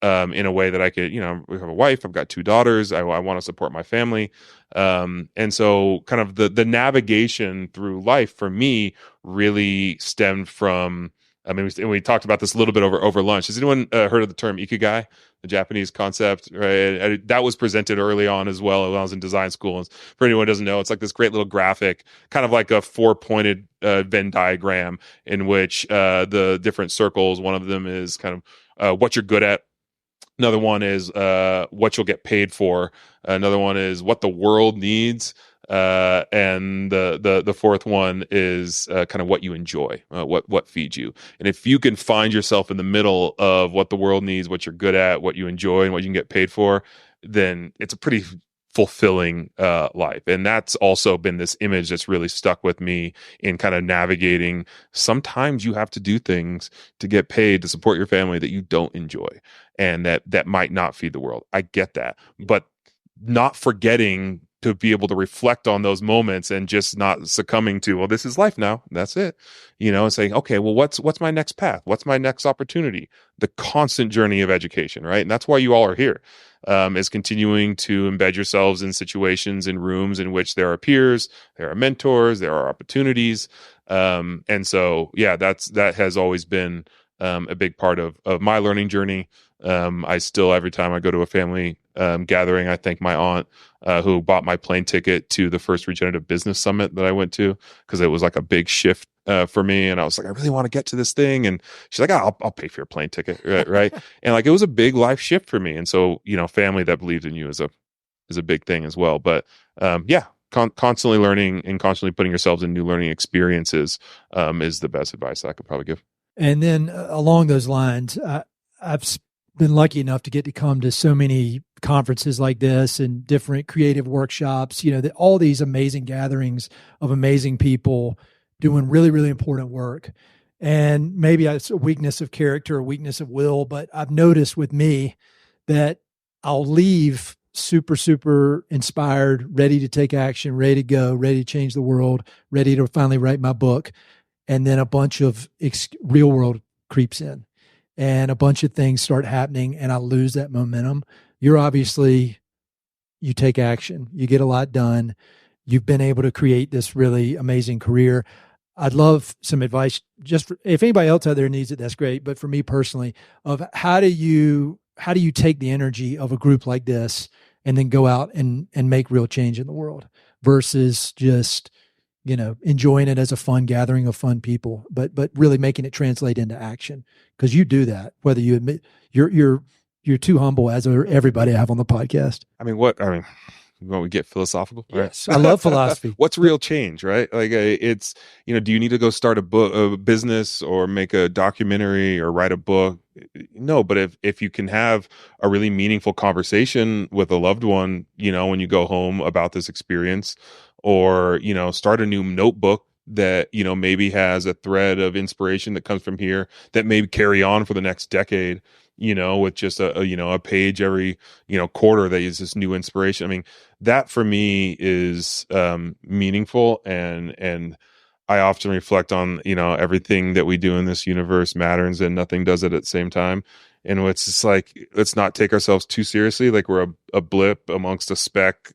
S3: in a way that I could, we have a wife, I've got 2 daughters. I want to support my family. And so kind of the navigation through life for me really stemmed from, I mean, we talked about this a little bit over lunch. Has anyone heard of the term Ikigai, the Japanese concept? Right, that was presented early on as well when I was in design school. And for anyone who doesn't know, it's like this great little graphic, kind of like a 4-pointed Venn diagram, in which the different circles. One of them is kind of what you're good at. Another one is what you'll get paid for. Another one is what the world needs. And the fourth one is kind of what you enjoy, what feeds you. And if you can find yourself in the middle of what the world needs, what you're good at, what you enjoy, and what you can get paid for, then it's a pretty fulfilling life. And that's also been this image that's really stuck with me in kind of navigating. Sometimes you have to do things to get paid to support your family that you don't enjoy, and that might not feed the world. I get that, but not forgetting to be able to reflect on those moments and just not succumbing to, well, this is life now. That's it. And saying, okay, well, what's my next path? What's my next opportunity? The constant journey of education, right? And that's why you all are here, is continuing to embed yourselves in situations, in rooms in which there are peers, there are mentors, there are opportunities. And so, yeah, that has always been a big part of my learning journey. I still, every time I go to a family gathering, I thank my aunt, who bought my plane ticket to the first Regenerative Business Summit that I went to, because it was like a big shift for me. And I was like, I really want to get to this thing. And she's like, I'll pay for your plane ticket. Right. And like, it was a big life shift for me. And so, family that believes in you is a big thing as well. But yeah, constantly learning and constantly putting yourselves in new learning experiences is the best advice I could probably give.
S1: And then along those lines, I've been lucky enough to get to come to so many conferences like this and different creative workshops, all these amazing gatherings of amazing people doing really, really important work. And maybe it's a weakness of character, a weakness of will, but I've noticed with me that I'll leave super, super inspired, ready to take action, ready to go, ready to change the world, ready to finally write my book. And then a bunch of real world creeps in. And a bunch of things start happening, and I lose that momentum. You take action. You get a lot done. You've been able to create this really amazing career. I'd love some advice, if anybody else out there needs it, that's great. But for me personally, of how do you take the energy of a group like this and then go out and make real change in the world versus just enjoying it as a fun gathering of fun people, but really making it translate into action. Because you do that, whether you admit you're too humble, as are everybody I have on the podcast.
S3: When we get philosophical, right?
S1: Yes, I love philosophy.
S3: What's real change, right? Like it's, do you need to go start a business or make a documentary or write a book? No, but if you can have a really meaningful conversation with a loved one, when you go home about this experience, or, start a new notebook that, maybe has a thread of inspiration that comes from here that may carry on for the next decade, with just a page every, quarter that is this new inspiration. I mean, that for me is meaningful. And I often reflect on, everything that we do in this universe matters and nothing does it at the same time. And it's just like, let's not take ourselves too seriously. Like we're a blip amongst a speck,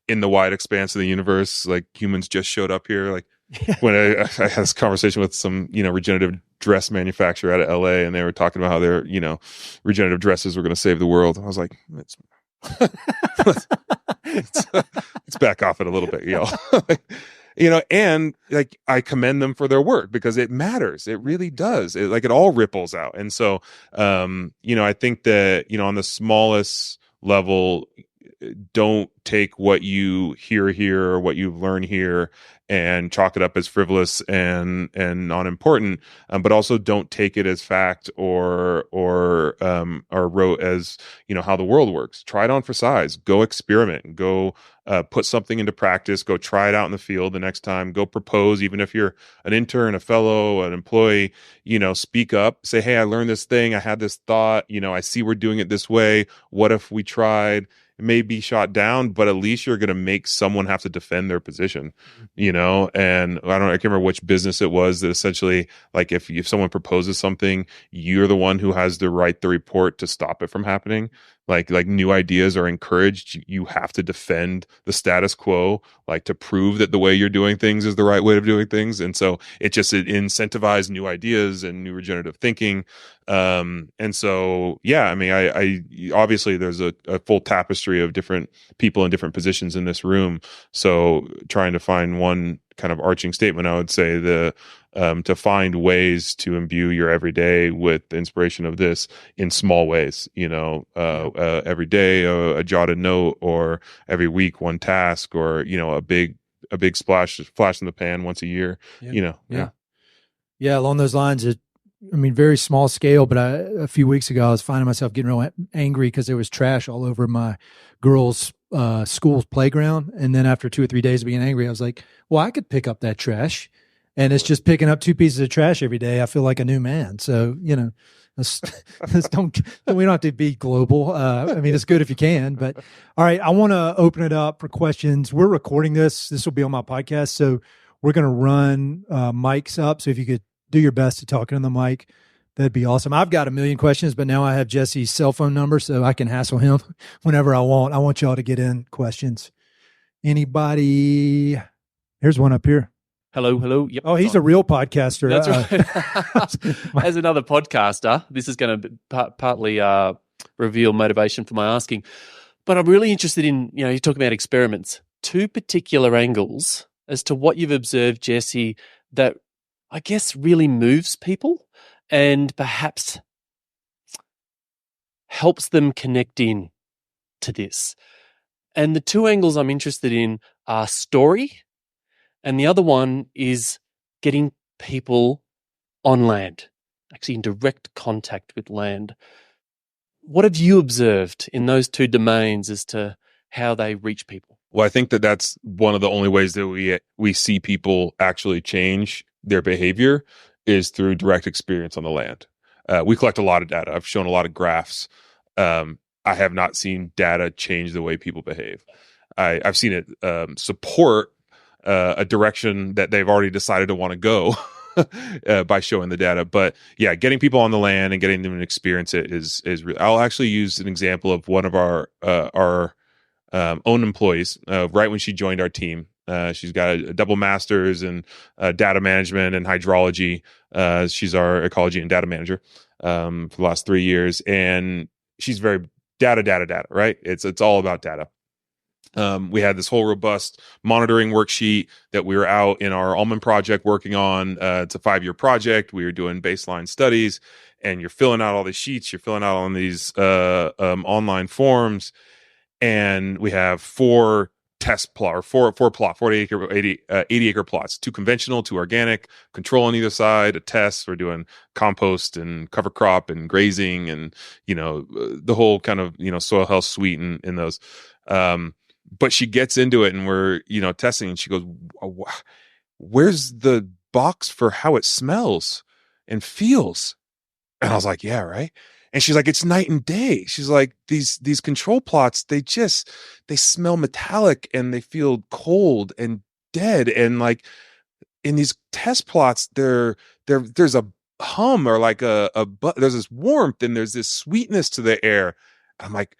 S3: in the wide expanse of the universe. Like humans just showed up here. Like when I had this conversation with some, regenerative dress manufacturer out of LA, and they were talking about how their, regenerative dresses were going to save the world. I was like, let's back off it a little bit, and like I commend them for their work because it matters. It really does. It all ripples out. And so, I think that, on the smallest level, don't take what you hear here or what you learn here and chalk it up as frivolous and not important, but also don't take it as fact or wrote as how the world works. Try it on for size. Go experiment. Go put something into practice. Go try it out in the field the next time. Go propose, even if you're an intern, a fellow, an employee. Speak up. Say, hey, I learned this thing. I had this thought. I see we're doing it this way. What if we tried? It may be shot down, but at least you're going to make someone have to defend their position, and I can't remember which business it was that essentially, like, if someone proposes something, you're the one who has the right to report to stop it from happening. Like new ideas are encouraged. You have to defend the status quo, like, to prove that the way you're doing things is the right way of doing things. And so it incentivized new ideas and new regenerative thinking. And so, yeah, I mean, I obviously there's a full tapestry of different people in different positions in this room. So trying to find one kind of arching statement, I would say to find ways to imbue your everyday with the inspiration of this in small ways, every day, a jotted note, or every week, one task, or, a big flash in the pan once a year,
S1: Yeah. Along those lines, very small scale, but a few weeks ago, I was finding myself getting real angry because there was trash all over my girls' school's playground. And then after 2 or 3 days of being angry, I was like, well, I could pick up that trash. And it's just picking up 2 pieces of trash every day. I feel like a new man. So, we don't have to be global. It's good if you can, but all right. I want to open it up for questions. We're recording this. This will be on my podcast. So we're going to run mics up. So if you could do your best to talk into the mic, that'd be awesome. I've got a million questions, but now I have Jesse's cell phone number so I can hassle him whenever I want. I want y'all to get in questions. Anybody? Here's one up here.
S4: Hello. Yep.
S1: Oh, he's a real podcaster.
S4: That's right. As another podcaster, this is going to partly reveal motivation for my asking. But I'm really interested in, you talk about experiments, 2 particular angles as to what you've observed, Jesse, that I guess really moves people and perhaps helps them connect in to this. And the 2 angles I'm interested in are story, and the other one is getting people on land, actually in direct contact with land. What have you observed in those 2 domains as to how they reach people?
S3: Well, I think that's one of the only ways that we see people actually change their behavior is through direct experience on the land. We collect a lot of data. I've shown a lot of graphs. I have not seen data change the way people behave. I've seen it support a direction that they've already decided to want to go by showing the data. But yeah, getting people on the land and getting them to experience it is really. I'll actually use an example of one of our own employees. Right when she joined our team, she's got a double master's in data management and hydrology. She's our ecology and data manager for the last 3 years, and she's very data, right? It's all about data. We had this whole robust monitoring worksheet that we were out in our almond project working on. It's a 5-year project. We were doing baseline studies, and you're filling out all these sheets. You're filling out on these online forms, and we have 4 test plot or 4 80 acre plots, 2 conventional, 2 organic, control on either side, a test. We're doing compost and cover crop and grazing and, the whole kind of, soil health suite in those. But she gets into it and we're, testing, and she goes, where's the box for how it smells and feels? And I was like, yeah, right. And she's like, it's night and day. She's like, these control plots, they smell metallic and they feel cold and dead. And like in these test plots, there's a hum or like there's this warmth and there's this sweetness to the air. I'm like,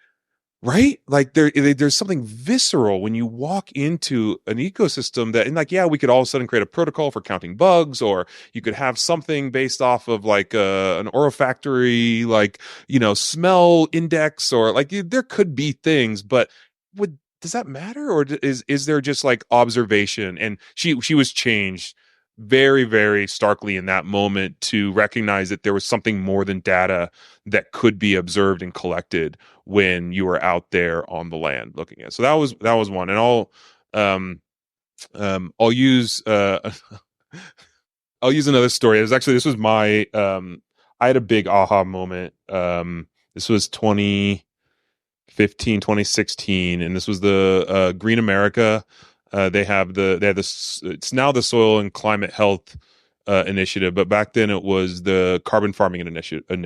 S3: right? Like there's something visceral when you walk into an ecosystem that, and like, yeah, we could all of a sudden create a protocol for counting bugs, or you could have something based off of like an olfactory, like, smell index, or like there could be things, but does that matter? Or is there just like observation? And she was changed very, very starkly in that moment to recognize that there was something more than data that could be observed and collected when you were out there on the land looking at it. So that was one. And I'll use another story. This was my I had a big aha moment. This was 2015, 2016, and this was the Green America. They have this. It's now the Soil and Climate Health initiative, but back then it was the carbon farming initiative. And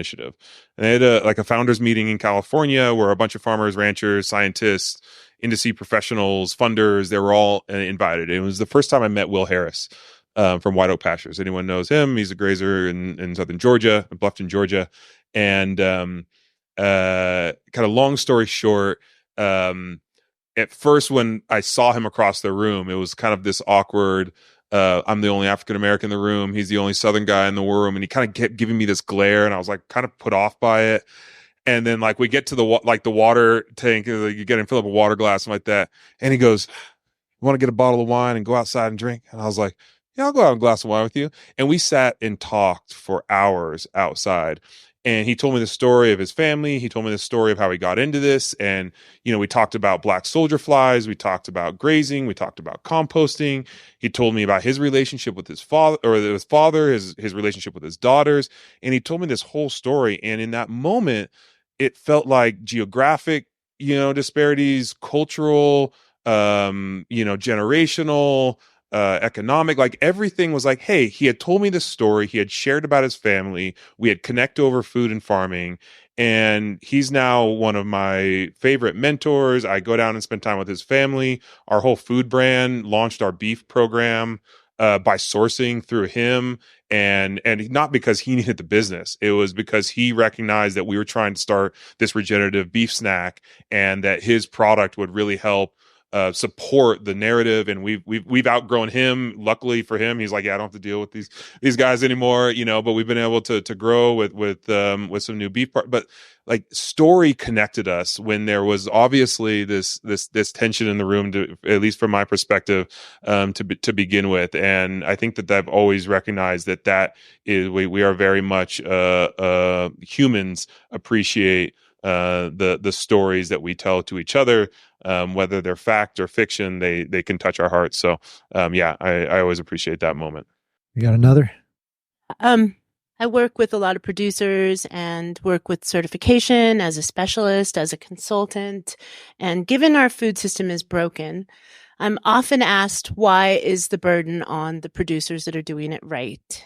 S3: they had like a founders meeting in California where a bunch of farmers, ranchers, scientists, industry professionals, funders, they were all invited. It was the first time I met Will Harris from White Oak Pastures. Anyone knows him? He's a grazer in southern Georgia, Bluffton, Georgia. And kind of long story short, at first when I saw him across the room, it was kind of this awkward, I'm the only African American in the room. He's the only Southern guy in the room. And he kind of kept giving me this glare, and I was like kind of put off by it. And then like we get to the water tank, you get him fill up a water glass and like that. And he goes, "You want to get a bottle of wine and go outside and drink?" And I was like, "Yeah, I'll go out and glass of wine with you." And we sat and talked for hours outside. And he told me the story of his family. He told me the story of how he got into this. And, you know, we talked about black soldier flies. We talked about grazing. We talked about composting. He told me about his relationship with his father, his relationship with his daughters. And he told me this whole story. And in that moment, it felt like geographic, disparities, cultural, generational, economic, like everything was like, hey, he had told me this story. He had shared about his family. We had connected over food and farming. And he's now one of my favorite mentors. I go down and spend time with his family. Our whole food brand launched our beef program by sourcing through him. And not because he needed the business. It was because he recognized that we were trying to start this regenerative beef snack and that his product would really help support the narrative. And we've outgrown him. Luckily for him, he's like, yeah, I don't have to deal with these guys anymore, but we've been able to grow with some new beef but like story connected us when there was obviously this tension in the room, at least from my perspective, to begin with. And I think that I've always recognized that is we are very much humans appreciate the stories that we tell to each other, whether they're fact or fiction. They can touch our hearts. So I always appreciate that moment.
S1: You got another?
S5: I work with a lot of producers and work with certification as a specialist, as a consultant. And given our food system is broken, I'm often asked, why is the burden on the producers that are doing it right?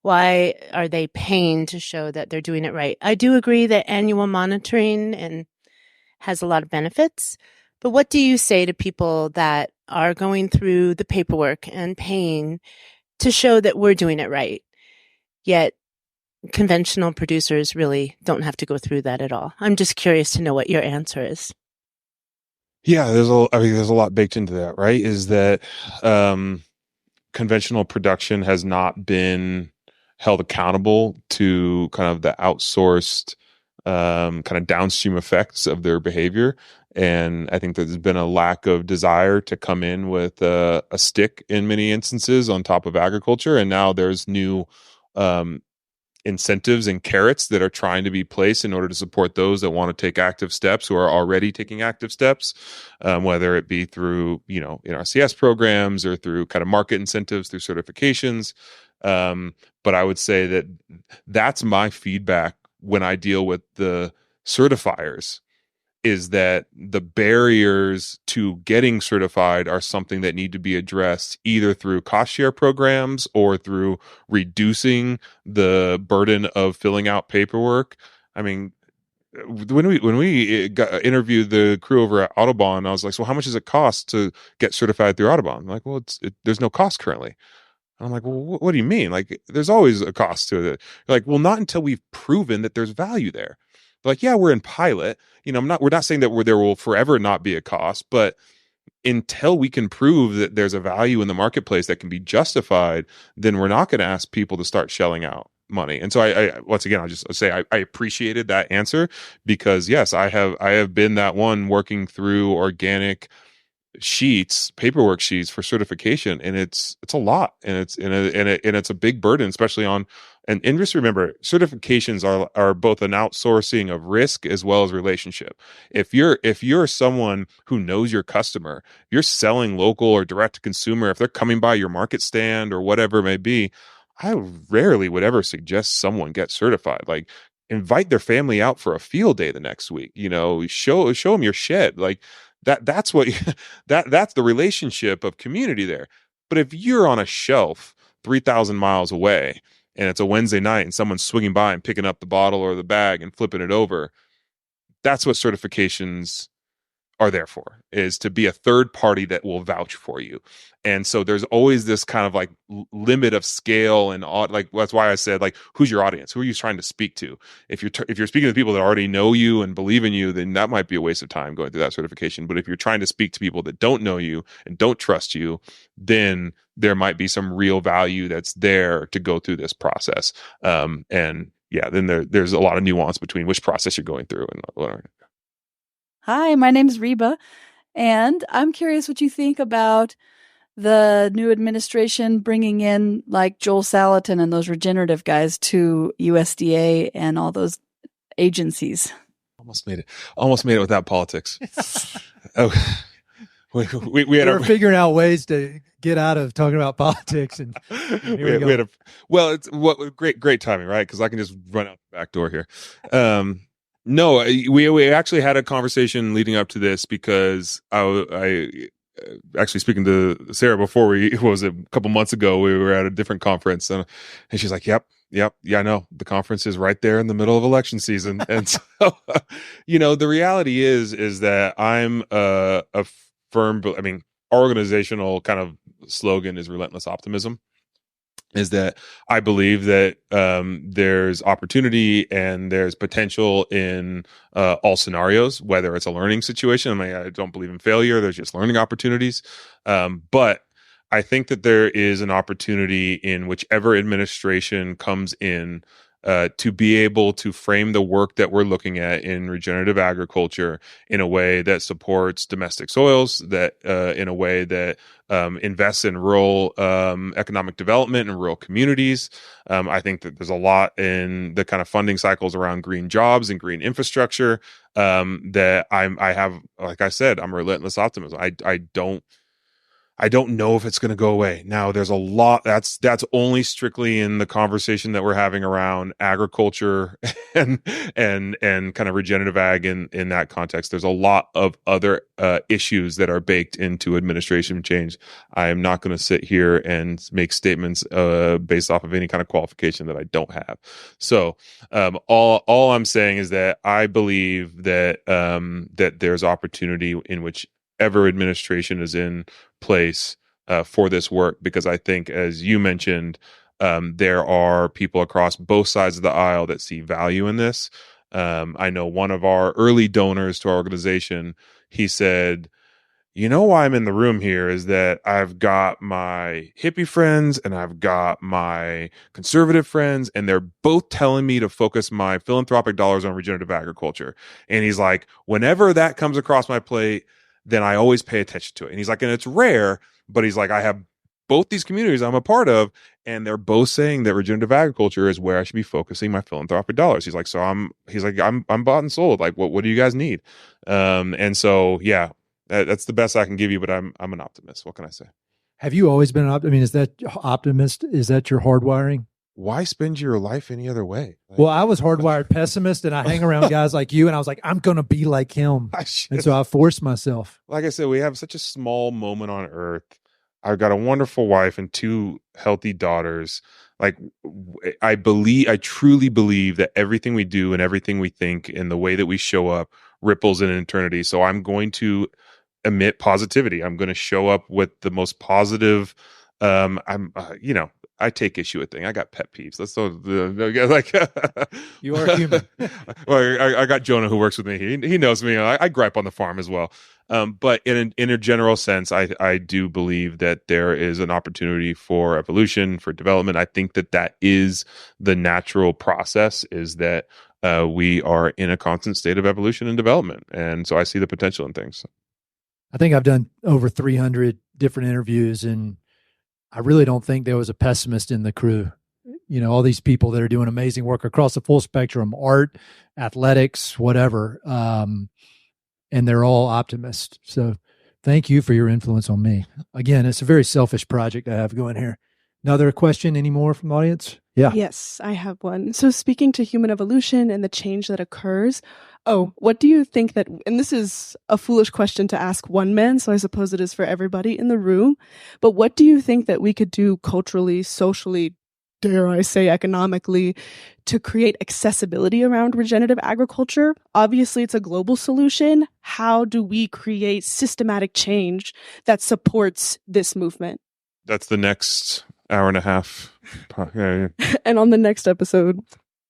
S5: Why are they paying to show that they're doing it right? I do agree that annual monitoring has a lot of benefits, but what do you say to people that are going through the paperwork and paying to show that we're doing it right, yet conventional producers really don't have to go through that at all? I'm just curious to know what your answer is.
S3: Yeah, there's a lot baked into that, right? Is that conventional production has not been held accountable to kind of the outsourced kind of downstream effects of their behavior. And I think there's been a lack of desire to come in with a stick in many instances on top of agriculture. And now there's new incentives and carrots that are trying to be placed in order to support those that want to take active steps, who are already taking active steps, whether it be through, NRCS programs or through kind of market incentives, through certifications. But I would say that's my feedback when I deal with the certifiers, is that the barriers to getting certified are something that need to be addressed either through cost share programs or through reducing the burden of filling out paperwork. I mean, when we interviewed the crew over at Audubon, I was like, so how much does it cost to get certified through Audubon? I'm like, well, there's no cost currently. And I'm like, well, what do you mean? Like, there's always a cost to it. You're like, well, not until we've proven that there's value there. Like, yeah, we're in pilot. We're not saying that there will forever not be a cost, but until we can prove that there's a value in the marketplace that can be justified, then we're not going to ask people to start shelling out money. And so I once again, I'll just say I appreciated that answer, because yes, I have been that one working through organic paperwork sheets for certification, and it's a lot, and it's a big burden, especially on. And just remember, certifications are both an outsourcing of risk as well as relationship. If you're someone who knows your customer, you're selling local or direct to consumer, if they're coming by your market stand or whatever it may be, I rarely would ever suggest someone get certified. Like, invite their family out for a field day the next week. Show them your shed. Like that's what that's the relationship of community there. But if you're on a shelf 3,000 miles away and it's a Wednesday night and someone's swinging by and picking up the bottle or the bag and flipping it over, that's what certifications are there for, is to be a third party that will vouch for you. And so there's always this kind of like limit of scale and like, that's why I said, like, who's your audience? Who are you trying to speak to? If you're speaking to people that already know you and believe in you, then that might be a waste of time going through that certification. But if you're trying to speak to people that don't know you and don't trust you, then there might be some real value that's there to go through this process. And yeah, then there's a lot of nuance between which process you're going through and whatever.
S6: Hi, my name's Reba, and I'm curious what you think about the new administration bringing in like Joel Salatin and those regenerative guys to USDA and all those agencies.
S3: Almost made it without politics. Oh, we
S1: were figuring out ways to get out of talking about politics, and
S3: great timing, right? Because I can just run out the back door here. No, we actually had a conversation leading up to this because I actually speaking to Sarah before a couple months ago, we were at a different conference and she's like, yep. Yeah, I know. The conference is right there in the middle of election season. And so, the reality is that I'm a firm, our organizational kind of slogan is relentless optimism. Is that I believe that there's opportunity and there's potential in all scenarios, whether it's a learning situation. I don't believe in failure. There's just learning opportunities. But I think that there is an opportunity in whichever administration comes in to be able to frame the work that we're looking at in regenerative agriculture in a way that supports domestic soils, that in a way that invests in rural economic development and rural communities. I think that there's a lot in the kind of funding cycles around green jobs and green infrastructure that I have, like I said, I'm a relentless optimism. I don't know if it's going to go away. Now, there's a lot that's only strictly in the conversation that we're having around agriculture and kind of regenerative ag in that context. There's a lot of other issues that are baked into administration change. I am not going to sit here and make statements based off of any kind of qualification that I don't have. So all I'm saying is that I believe that that there's opportunity in whichever administration is in place for this work, because I think, as you mentioned, there are people across both sides of the aisle that see value in this. I know one of our early donors to our organization, he said, why I'm in the room here is that I've got my hippie friends and I've got my conservative friends, and they're both telling me to focus my philanthropic dollars on regenerative agriculture. And he's like, whenever that comes across my plate, then I always pay attention to it. And he's like, and it's rare, but he's like, I have both these communities I'm a part of, and they're both saying that regenerative agriculture is where I should be focusing my philanthropic dollars. He's like, I'm bought and sold. Like, what do you guys need? And so, yeah, that's the best I can give you, but I'm an optimist. What can I say?
S1: Have you always been an optimist? Is that optimist? Is that your hardwiring?
S3: Why spend your life any other way?
S1: Well, I was hardwired pessimist, and I hang around guys like you, and I was like, I'm going to be like him. And so I forced myself.
S3: Like I said, we have such a small moment on earth. I've got a wonderful wife and 2 healthy daughters. Like, I truly believe that everything we do and everything we think and the way that we show up ripples in eternity. So I'm going to emit positivity. I'm going to show up with the most positive. I take issue with things. I got pet peeves. That's so like
S1: you are human.
S3: Well, I got Jonah who works with me. He knows me. I gripe on the farm as well. But in a general sense, I do believe that there is an opportunity for evolution, for development. I think that is the natural process, is that we are in a constant state of evolution and development. And so I see the potential in things.
S1: I think I've done over 300 different interviews, and I really don't think there was a pessimist in the crew. All these people that are doing amazing work across the full spectrum, art, athletics, whatever. And they're all optimists. So thank you for your influence on me. Again, it's a very selfish project I have going here. Another question anymore from the audience? Yeah.
S7: Yes, I have one. So speaking to human evolution and the change that occurs, what do you think that, and this is a foolish question to ask one man, so I suppose it is for everybody in the room, but what do you think that we could do culturally, socially, dare I say economically, to create accessibility around regenerative agriculture? Obviously, it's a global solution. How do we create systematic change that supports this movement?
S3: That's the next hour and a half.
S7: And on the next episode.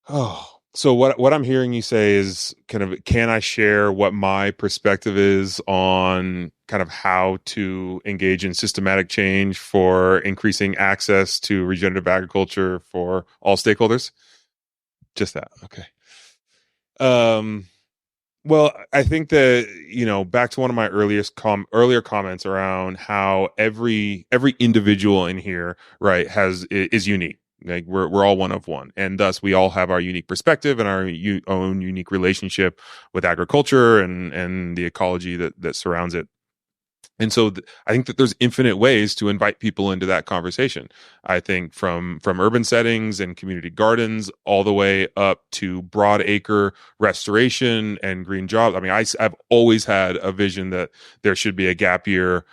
S3: Oh, so what I'm hearing you say is kind of, can I share what my perspective is on kind of how to engage in systematic change for increasing access to regenerative agriculture for all stakeholders? Just that. Okay. Well, I think that, back to one of my earlier comments around how every individual in here, right, is unique. Like we're all one of one, and thus we all have our unique perspective and our own unique relationship with agriculture and the ecology that surrounds it. And so I think that there's infinite ways to invite people into that conversation. I think from urban settings and community gardens all the way up to broad acre restoration and green jobs. I mean, I've always had a vision that there should be a gap year,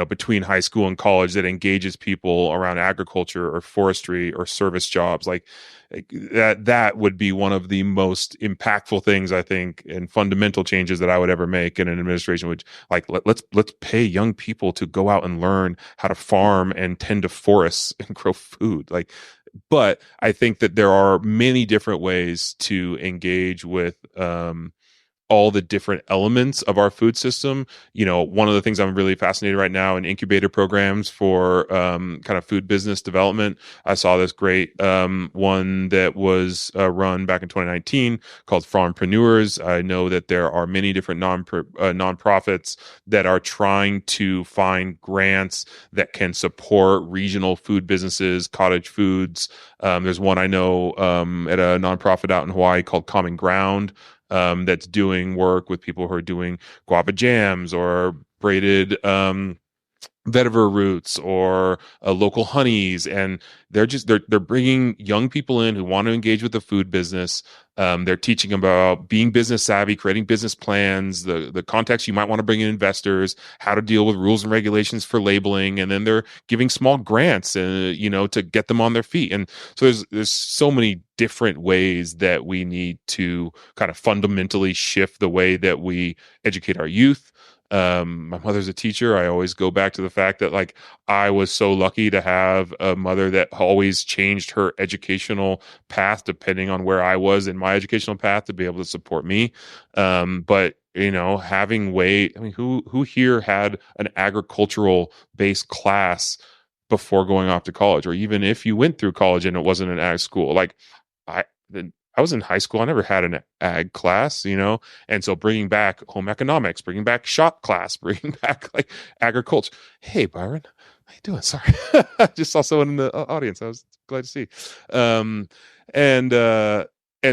S3: between high school and college that engages people around agriculture or forestry or service jobs. Like that would be one of the most impactful things, I think, and fundamental changes that I would ever make in an administration, which let's pay young people to go out and learn how to farm and tend to forests and grow food. But I think that there are many different ways to engage with all the different elements of our food system. One of the things I'm really fascinated right now in incubator programs for kind of food business development. I saw this great one that was run back in 2019 called Farmpreneurs. I know that there are many different nonprofits that are trying to find grants that can support regional food businesses, cottage foods. There's one I know at a nonprofit out in Hawaii called Common Ground, that's doing work with people who are doing guava jams or braided vetiver roots or local honeys, and they're bringing young people in who want to engage with the food business. They're teaching about being business savvy, creating business plans, the context you might want to bring in investors, how to deal with rules and regulations for labeling, and then they're giving small grants, to get them on their feet. And so there's so many different ways that we need to kind of fundamentally shift the way that we educate our youth. My mother's a teacher. I always go back to the fact that I was so lucky to have a mother that always changed her educational path depending on where I was in my educational path to be able to support me. But having who here had an agricultural based class before going off to college, or even if you went through college and it wasn't an ag school? I was in high school. I never had an ag class, and so bringing back home economics, bringing back shop class, bringing back agriculture. Hey, Byron, how you doing? Sorry, I just saw someone in the audience. I was glad to see. And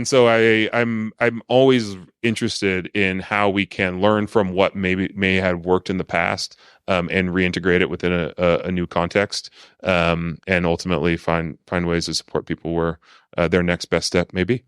S3: so I'm always interested in how we can learn from what may have worked in the past, and reintegrate it within a new context, and ultimately find ways to support people where their next best step may be.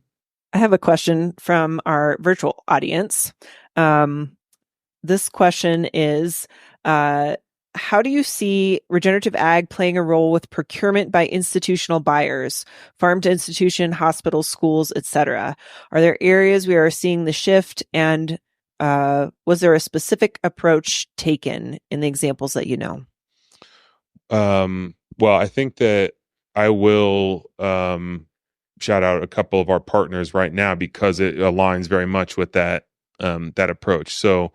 S2: I have a question from our virtual audience. This question is, how do you see regenerative ag playing a role with procurement by institutional buyers, farm to institution, hospitals, schools, etc.? Are there areas we are seeing the shift, and was there a specific approach taken in the examples that you know?
S3: Well, I think that I will shout out a couple of our partners right now because it aligns very much with that approach. So,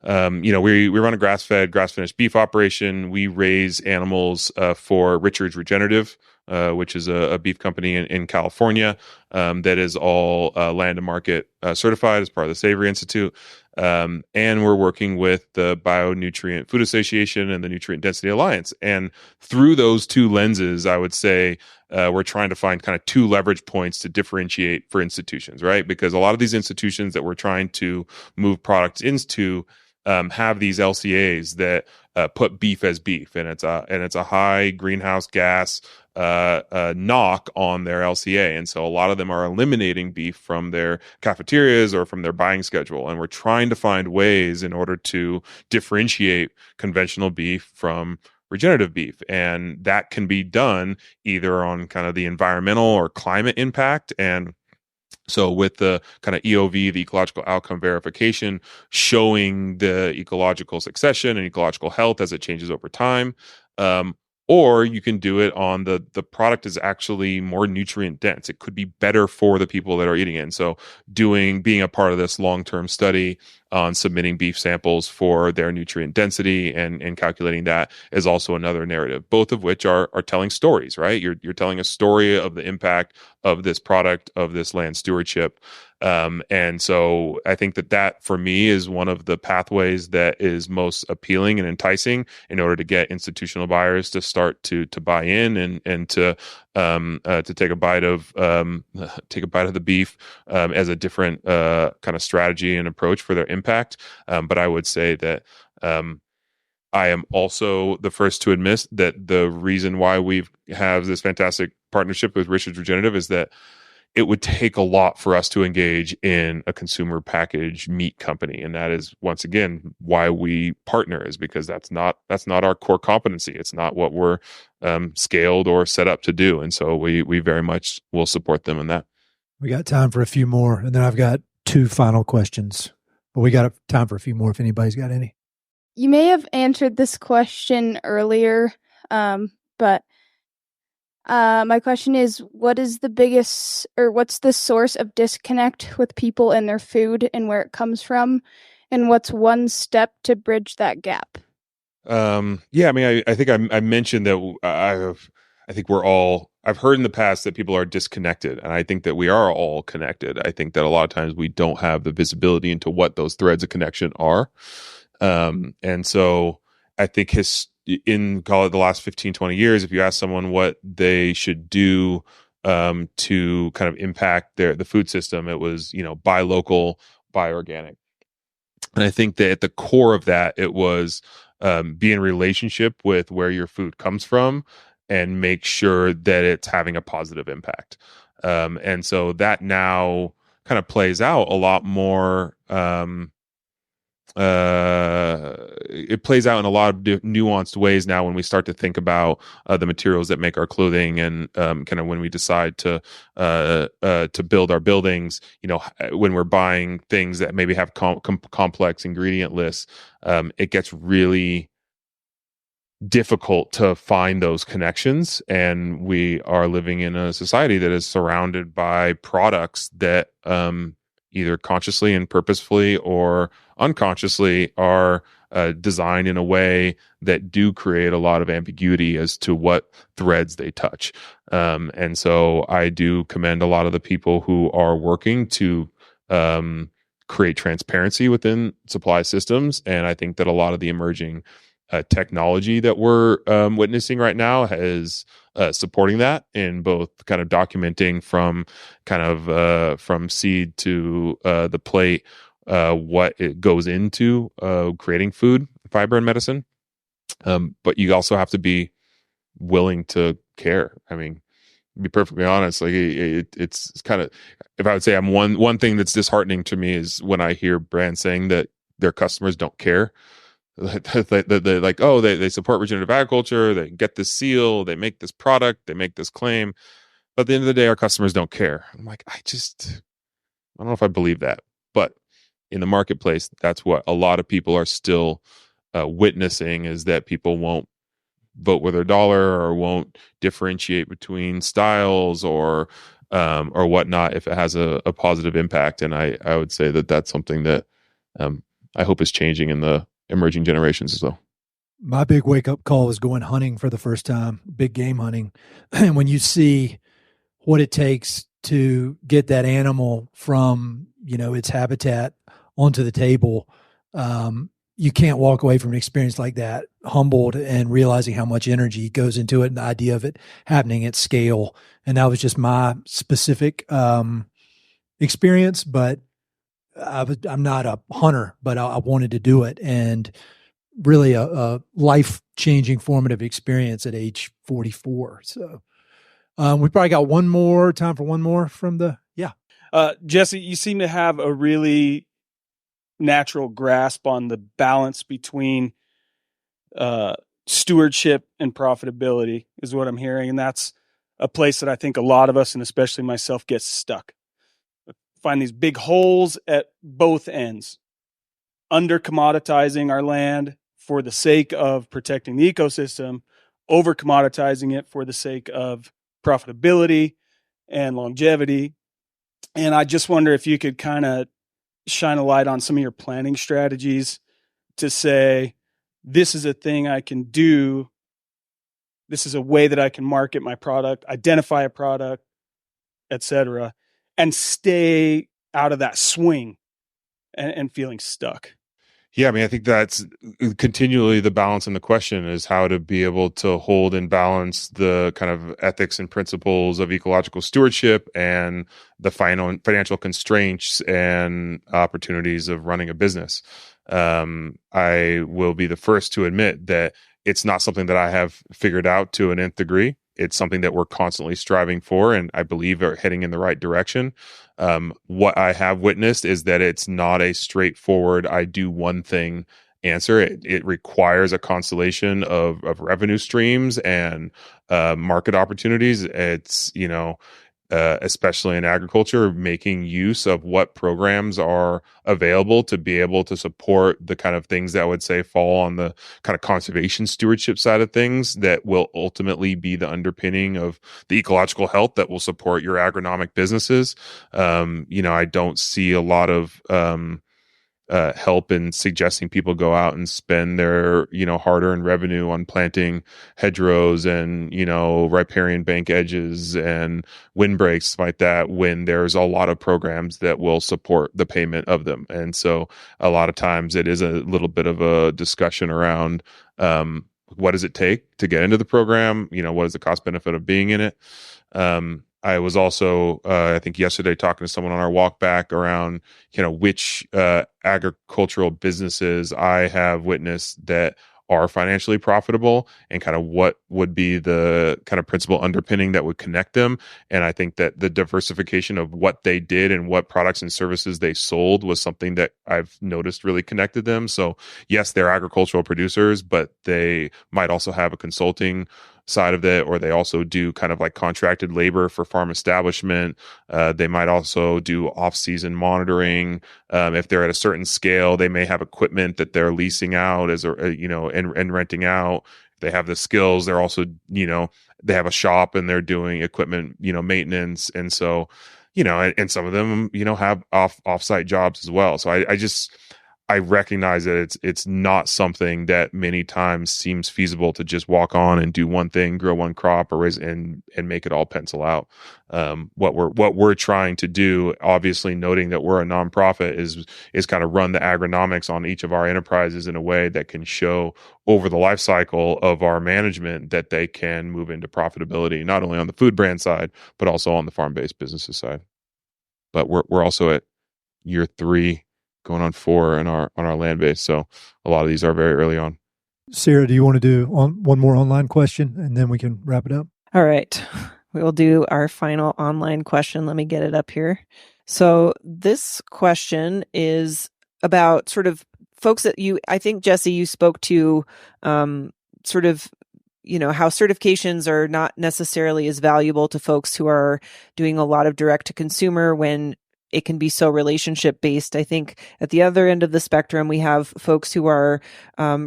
S3: we run a grass-fed, grass-finished beef operation. We raise animals for Richard's Regenerative, which is a beef company in California that is all land and market certified as part of the Savory Institute. And we're working with the Bionutrient Food Association and the Nutrient Density Alliance. And through those two lenses, I would say we're trying to find kind of two leverage points to differentiate for institutions, right? Because a lot of these institutions that we're trying to move products into, have these LCAs that put beef as beef, and it's a high greenhouse gas knock on their LCA, and so a lot of them are eliminating beef from their cafeterias or from their buying schedule, and we're trying to find ways in order to differentiate conventional beef from regenerative beef, and that can be done either on kind of the environmental or climate impact. And so with the kind of EOV, the ecological outcome verification, showing the ecological succession and ecological health as it changes over time. Or you can do it on the product is actually more nutrient dense. It could be better for the people that are eating it. And so being a part of this long-term study on submitting beef samples for their nutrient density and calculating that is also another narrative, both of which are telling stories, right? You're telling a story of the impact of this product, of this land stewardship. And so I think that for me is one of the pathways that is most appealing and enticing in order to get institutional buyers to start to buy in and to take a bite of the beef as a different kind of strategy and approach for their impact. But I would say that I am also the first to admit that the reason why we have this fantastic partnership with Richard's Regenerative is that it would take a lot for us to engage in a consumer packaged meat company. And that is, once again, why we partner, is because that's not our core competency. It's not what we're scaled or set up to do. And so we very much will support them in that.
S1: We got time for a few more, and then I've got 2 final questions. But we got time for a few more if anybody's got any.
S8: You may have answered this question earlier, but my question is, what's the source of disconnect with people and their food and where it comes from? And what's one step to bridge that gap?
S3: I mean, I think I mentioned that I think I've heard in the past that people are disconnected, and I think that we are all connected. I think that a lot of times we don't have the visibility into what those threads of connection are. And so I think call it the last 15, 20 years, if you ask someone what they should do to kind of impact the food system, it was, buy local, buy organic. And I think that at the core of that, it was be in relationship with where your food comes from and make sure that it's having a positive impact. And so that now kind of plays out a lot more. It plays out in a lot of nuanced ways now when we start to think about the materials that make our clothing, and kind of when we decide to build our buildings, when we're buying things that maybe have complex ingredient lists, it gets really difficult to find those connections. And we are living in a society that is surrounded by products that either consciously and purposefully or unconsciously are designed in a way that do create a lot of ambiguity as to what threads they touch. And so I do commend a lot of the people who are working to create transparency within supply systems. And I think that a lot of the emerging technology that we're witnessing right now is supporting that, in both kind of documenting from from seed to the plate what it goes into creating food, fiber, and medicine. But you also have to be willing to care. I mean, to be perfectly honest, like it's kind of, if I would say I'm one thing that's disheartening to me is when I hear brands saying that their customers don't care. They're like, oh, they support regenerative agriculture, they get this seal, they make this product, they make this claim, but at the end of the day, our customers don't care. I'm like, I don't know if I believe that. But in the marketplace, that's what a lot of people are still witnessing, is that people won't vote with their dollar or won't differentiate between styles or whatnot if it has a positive impact. And I would say that that's something that I hope is changing in the emerging generations as well.
S1: My big wake-up call was going hunting for the first time, big game hunting. And when you see what it takes to get that animal from, its habitat onto the table, you can't walk away from an experience like that humbled and realizing how much energy goes into it and the idea of it happening at scale. And that was just my specific experience, but I'm not a hunter, but I wanted to do it, and really a life-changing formative experience at age 44. So we probably got time for one more from
S9: Jesse, you seem to have a really natural grasp on the balance between stewardship and profitability is what I'm hearing. And that's a place that I think a lot of us, and especially myself, gets stuck. Find these big holes at both ends, under commoditizing our land for the sake of protecting the ecosystem, over commoditizing it for the sake of profitability and longevity. And I just wonder if you could kind of shine a light on some of your planning strategies to say, this is a thing I can do. This is a way that I can market my product, identify a product, etc., and stay out of that swing and feeling stuck.
S3: Yeah, I mean, I think that's continually the balance in the question is how to be able to hold and balance the kind of ethics and principles of ecological stewardship and the financial constraints and opportunities of running a business. I will be the first to admit that it's not something that I have figured out to an nth degree. It's something that we're constantly striving for, and I believe are heading in the right direction. What I have witnessed is that it's not a straightforward, I do one thing answer. It requires a constellation of revenue streams and market opportunities. It's, especially in agriculture, making use of what programs are available to be able to support the kind of things that I would say fall on the kind of conservation stewardship side of things that will ultimately be the underpinning of the ecological health that will support your agronomic businesses. I don't see a lot of help in suggesting people go out and spend their, hard-earned revenue on planting hedgerows and, riparian bank edges and windbreaks like that when there's a lot of programs that will support the payment of them. And so a lot of times it is a little bit of a discussion around what does it take to get into the program? What is the cost benefit of being in it? I was also, I think yesterday, talking to someone on our walk back around, which agricultural businesses I have witnessed that are financially profitable and kind of what would be the kind of principal underpinning that would connect them. And I think that the diversification of what they did and what products and services they sold was something that I've noticed really connected them. So yes, they're agricultural producers, but they might also have a consulting side of it, or they also do kind of like contracted labor for farm establishment. They might also do off-season monitoring. If they're at a certain scale, they may have equipment that they're leasing out and renting out. If they have the skills, they're also, they have a shop and they're doing equipment, maintenance. And so, and some of them, have off-site jobs as well. So I recognize that it's not something that many times seems feasible to just walk on and do one thing, grow one crop, or raise and make it all pencil out. What we're trying to do, obviously noting that we're a nonprofit, is kind of run the agronomics on each of our enterprises in a way that can show over the life cycle of our management that they can move into profitability, not only on the food brand side, but also on the farm-based businesses side. But we're also at year 3, going on 4 on our land base. So a lot of these are very early on.
S1: Sarah, do you want to do one more online question and then we can wrap it up?
S2: All right. We will do our final online question. Let me get it up here. So this question is about sort of folks that I think, Jesse, you spoke to sort of, how certifications are not necessarily as valuable to folks who are doing a lot of direct to consumer when it can be so relationship based. I think at the other end of the spectrum, we have folks who are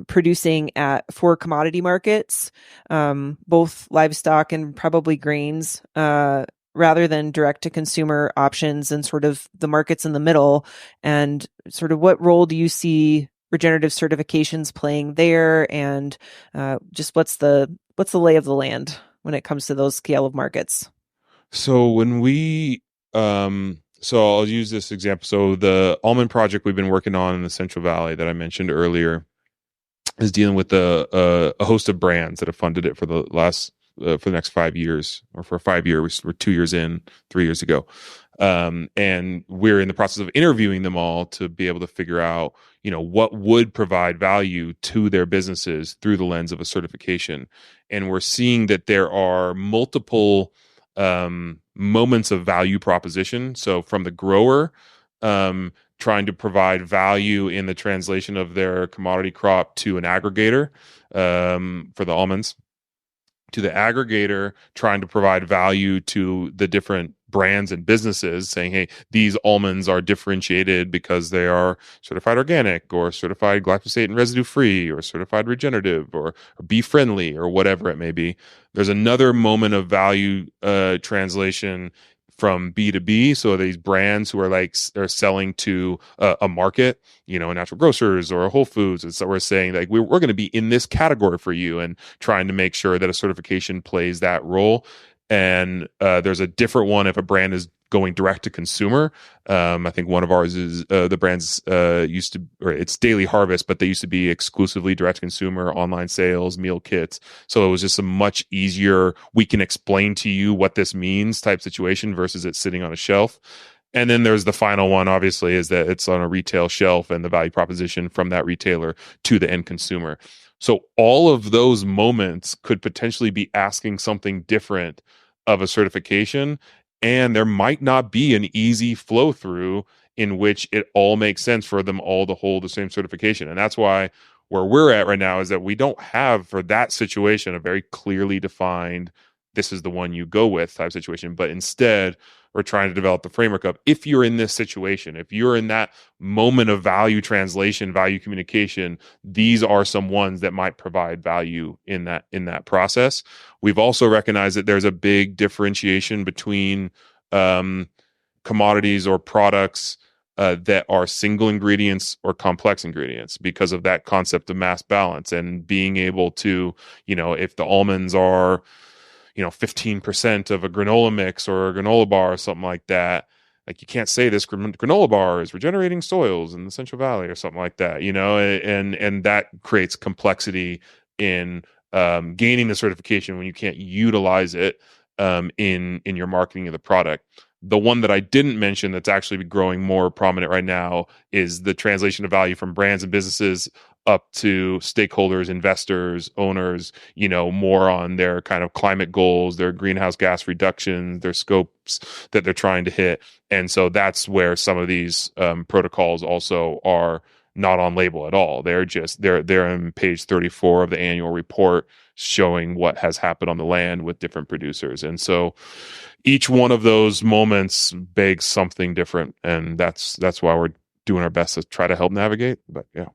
S2: producing for commodity markets, both livestock and probably grains, rather than direct to consumer options and sort of the markets in the middle. And sort of what role do you see regenerative certifications playing there? And just what's the lay of the land when it comes to those scale of markets?
S3: So when we So I'll use this example. So the almond project we've been working on in the Central Valley that I mentioned earlier is dealing with a host of brands that have funded it for the next 5 years, or for 5 years. We're 2 years in, 3 years ago. And we're in the process of interviewing them all to be able to figure out, what would provide value to their businesses through the lens of a certification. And we're seeing that there are multiple moments of value proposition. So from the grower, trying to provide value in the translation of their commodity crop to an aggregator for the almonds, to the aggregator trying to provide value to the different brands and businesses, saying, hey, these almonds are differentiated because they are certified organic or certified glyphosate and residue free or certified regenerative or bee friendly or whatever it may be. There's another moment of value translation from B2B. So these brands who are selling to a market, a natural grocers or a Whole Foods. And so we're saying like, we're going to be in this category for you and trying to make sure that a certification plays that role. And there's a different one if a brand is going direct to consumer. I think one of ours is the brands used to, or it's Daily Harvest, but they used to be exclusively direct to consumer, online sales, meal kits. So it was just a much easier, we can explain to you what this means type situation versus it sitting on a shelf. And then there's the final one, obviously, is that it's on a retail shelf and the value proposition from that retailer to the end consumer. So all of those moments could potentially be asking something different of a certification. And there might not be an easy flow through in which it all makes sense for them all to hold the same certification. And that's why where we're at right now is that we don't have for that situation a very clearly defined, this is the one you go with type situation. But instead, we're trying to develop the framework of, if you're in this situation, if you're in that moment of value translation, value communication, these are some ones that might provide value in that process. We've also recognized that there's a big differentiation between commodities or products that are single ingredients or complex ingredients because of that concept of mass balance and being able to, if the almonds are 15% of a granola mix or a granola bar or something like that. Like you can't say this granola bar is regenerating soils in the Central Valley or something like that, and that creates complexity in gaining the certification when you can't utilize it in your marketing of the product. The one that I didn't mention that's actually growing more prominent right now is the translation of value from brands and businesses up to stakeholders, investors, owners, more on their kind of climate goals, their greenhouse gas reductions, their scopes that they're trying to hit. And so that's where some of these protocols also are not on label at all. They're on page 34 of the annual report showing what has happened on the land with different producers. And so each one of those moments begs something different. And that's why we're doing our best to try to help navigate. But yeah.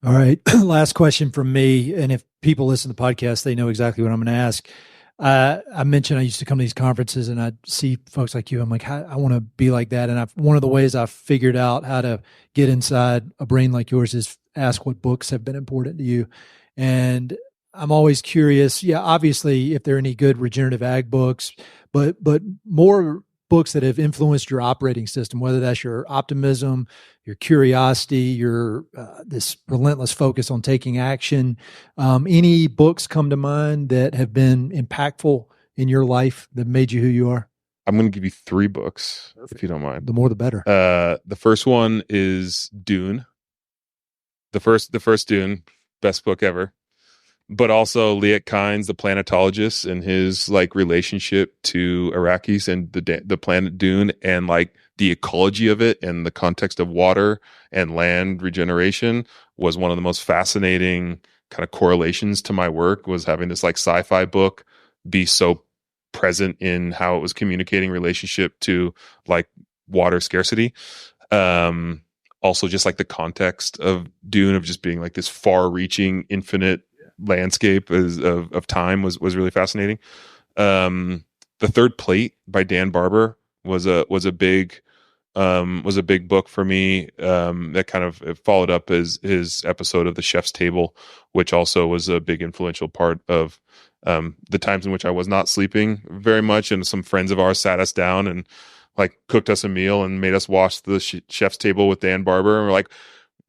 S1: All right. Last question from me. And if people listen to the podcast, they know exactly what I'm going to ask. I mentioned I used to come to these conferences and I'd see folks like you. I'm like, I want to be like that. And one of the ways I've figured out how to get inside a brain like yours is ask what books have been important to you. And I'm always curious. Yeah, obviously, if there are any good regenerative ag books, but more books that have influenced your operating system, whether that's your optimism, your curiosity, your this relentless focus on taking action. Any books come to mind that have been impactful in your life that made you who you are?
S3: I'm going to give you 3 books, if you don't mind.
S1: The more, the better.
S3: The first one is Dune. The first Dune, best book ever. But also Liet Kynes, the planetologist, and his relationship to Arrakis and the planet Dune, and the ecology of it and the context of water and land regeneration was one of the most fascinating kind of correlations to my work, was having this sci-fi book be so present in how it was communicating relationship to water scarcity. Also just the context of Dune, of just being this far-reaching, infinite landscape of time was really fascinating. The Third Plate by Dan Barber was a big book for me, that kind of followed up his episode of The Chef's Table, which also was a big influential part of the times in which I was not sleeping very much, and some friends of ours sat us down and cooked us a meal and made us watch The Chef's Table with Dan Barber, and we're like,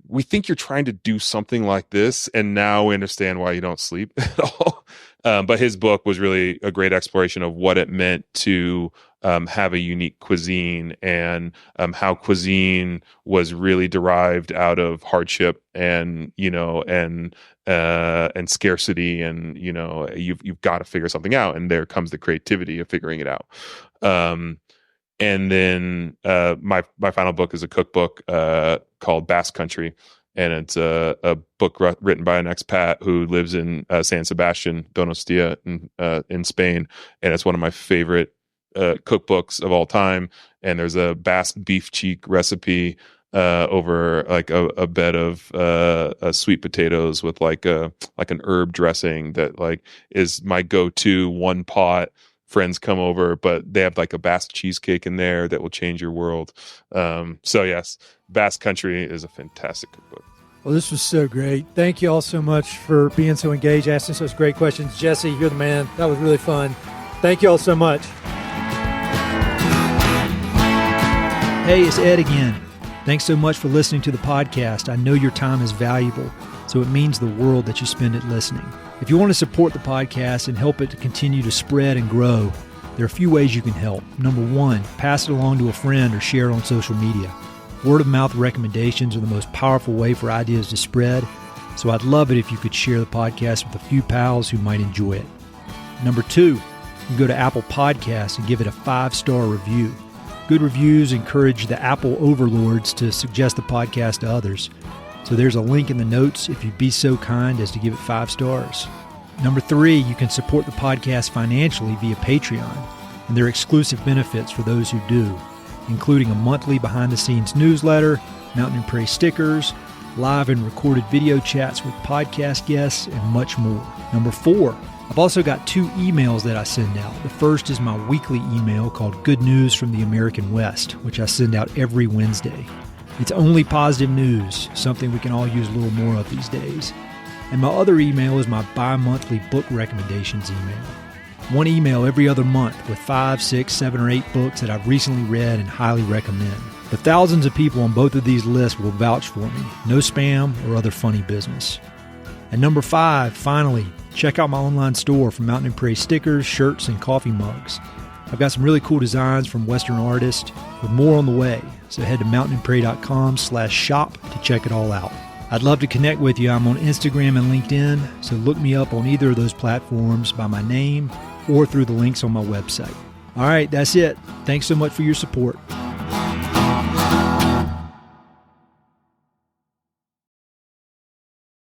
S3: we think you're trying to do something like this, and now we understand why you don't sleep at all. But his book was really a great exploration of what it meant to have a unique cuisine, and how cuisine was really derived out of hardship and scarcity, and you've got to figure something out, and there comes the creativity of figuring it out. And then my final book is a cookbook called Basque Country. And it's a book written by an expat who lives in San Sebastian, Donostia, in Spain. And it's one of my favorite cookbooks of all time. And there's a Basque beef cheek recipe over like a bed of sweet potatoes with like an herb dressing that like is my go-to one pot. Friends come over, but they have like a Basque cheesecake in there that will change your world. So yes, Basque Country is a fantastic cookbook.
S1: Well, this was so great. Thank you all so much for being so engaged, asking such great questions. Jesse, you're the man. That was really fun. Thank you all so much. Hey, it's Ed again. Thanks so much for listening to the podcast. I know your time is valuable, so it means the world that you spend it listening. If you want to support the podcast and help it to continue to spread and grow, there are a few ways you can help. Number one, pass it along to a friend or share it on social media. Word of mouth recommendations are the most powerful way for ideas to spread, so I'd love it if you could share the podcast with a few pals who might enjoy it. Number two, you can go to Apple Podcasts and give it a 5-star review. Good reviews encourage the Apple overlords to suggest the podcast to others. So there's a link in the notes if you'd be so kind as to give it 5 stars. Number three, you can support the podcast financially via Patreon, and there are exclusive benefits for those who do, including a monthly behind-the-scenes newsletter, Mountain and Prairie stickers, live and recorded video chats with podcast guests, and much more. Number four, I've also got 2 emails that I send out. The first is my weekly email called Good News from the American West, which I send out every Wednesday. It's only positive news, something we can all use a little more of these days. And my other email is my bi-monthly book recommendations email. One email every other month with 5, 6, 7, or 8 books that I've recently read and highly recommend. The thousands of people on both of these lists will vouch for me. No spam or other funny business. And number 5, finally, check out my online store for Mountain and Prairie stickers, shirts, and coffee mugs. I've got some really cool designs from Western artists with more on the way. So head to mountainandprairie.com/shop to check it all out. I'd love to connect with you. I'm on Instagram and LinkedIn, so look me up on either of those platforms by my name or through the links on my website. All right, that's it. Thanks so much for your support.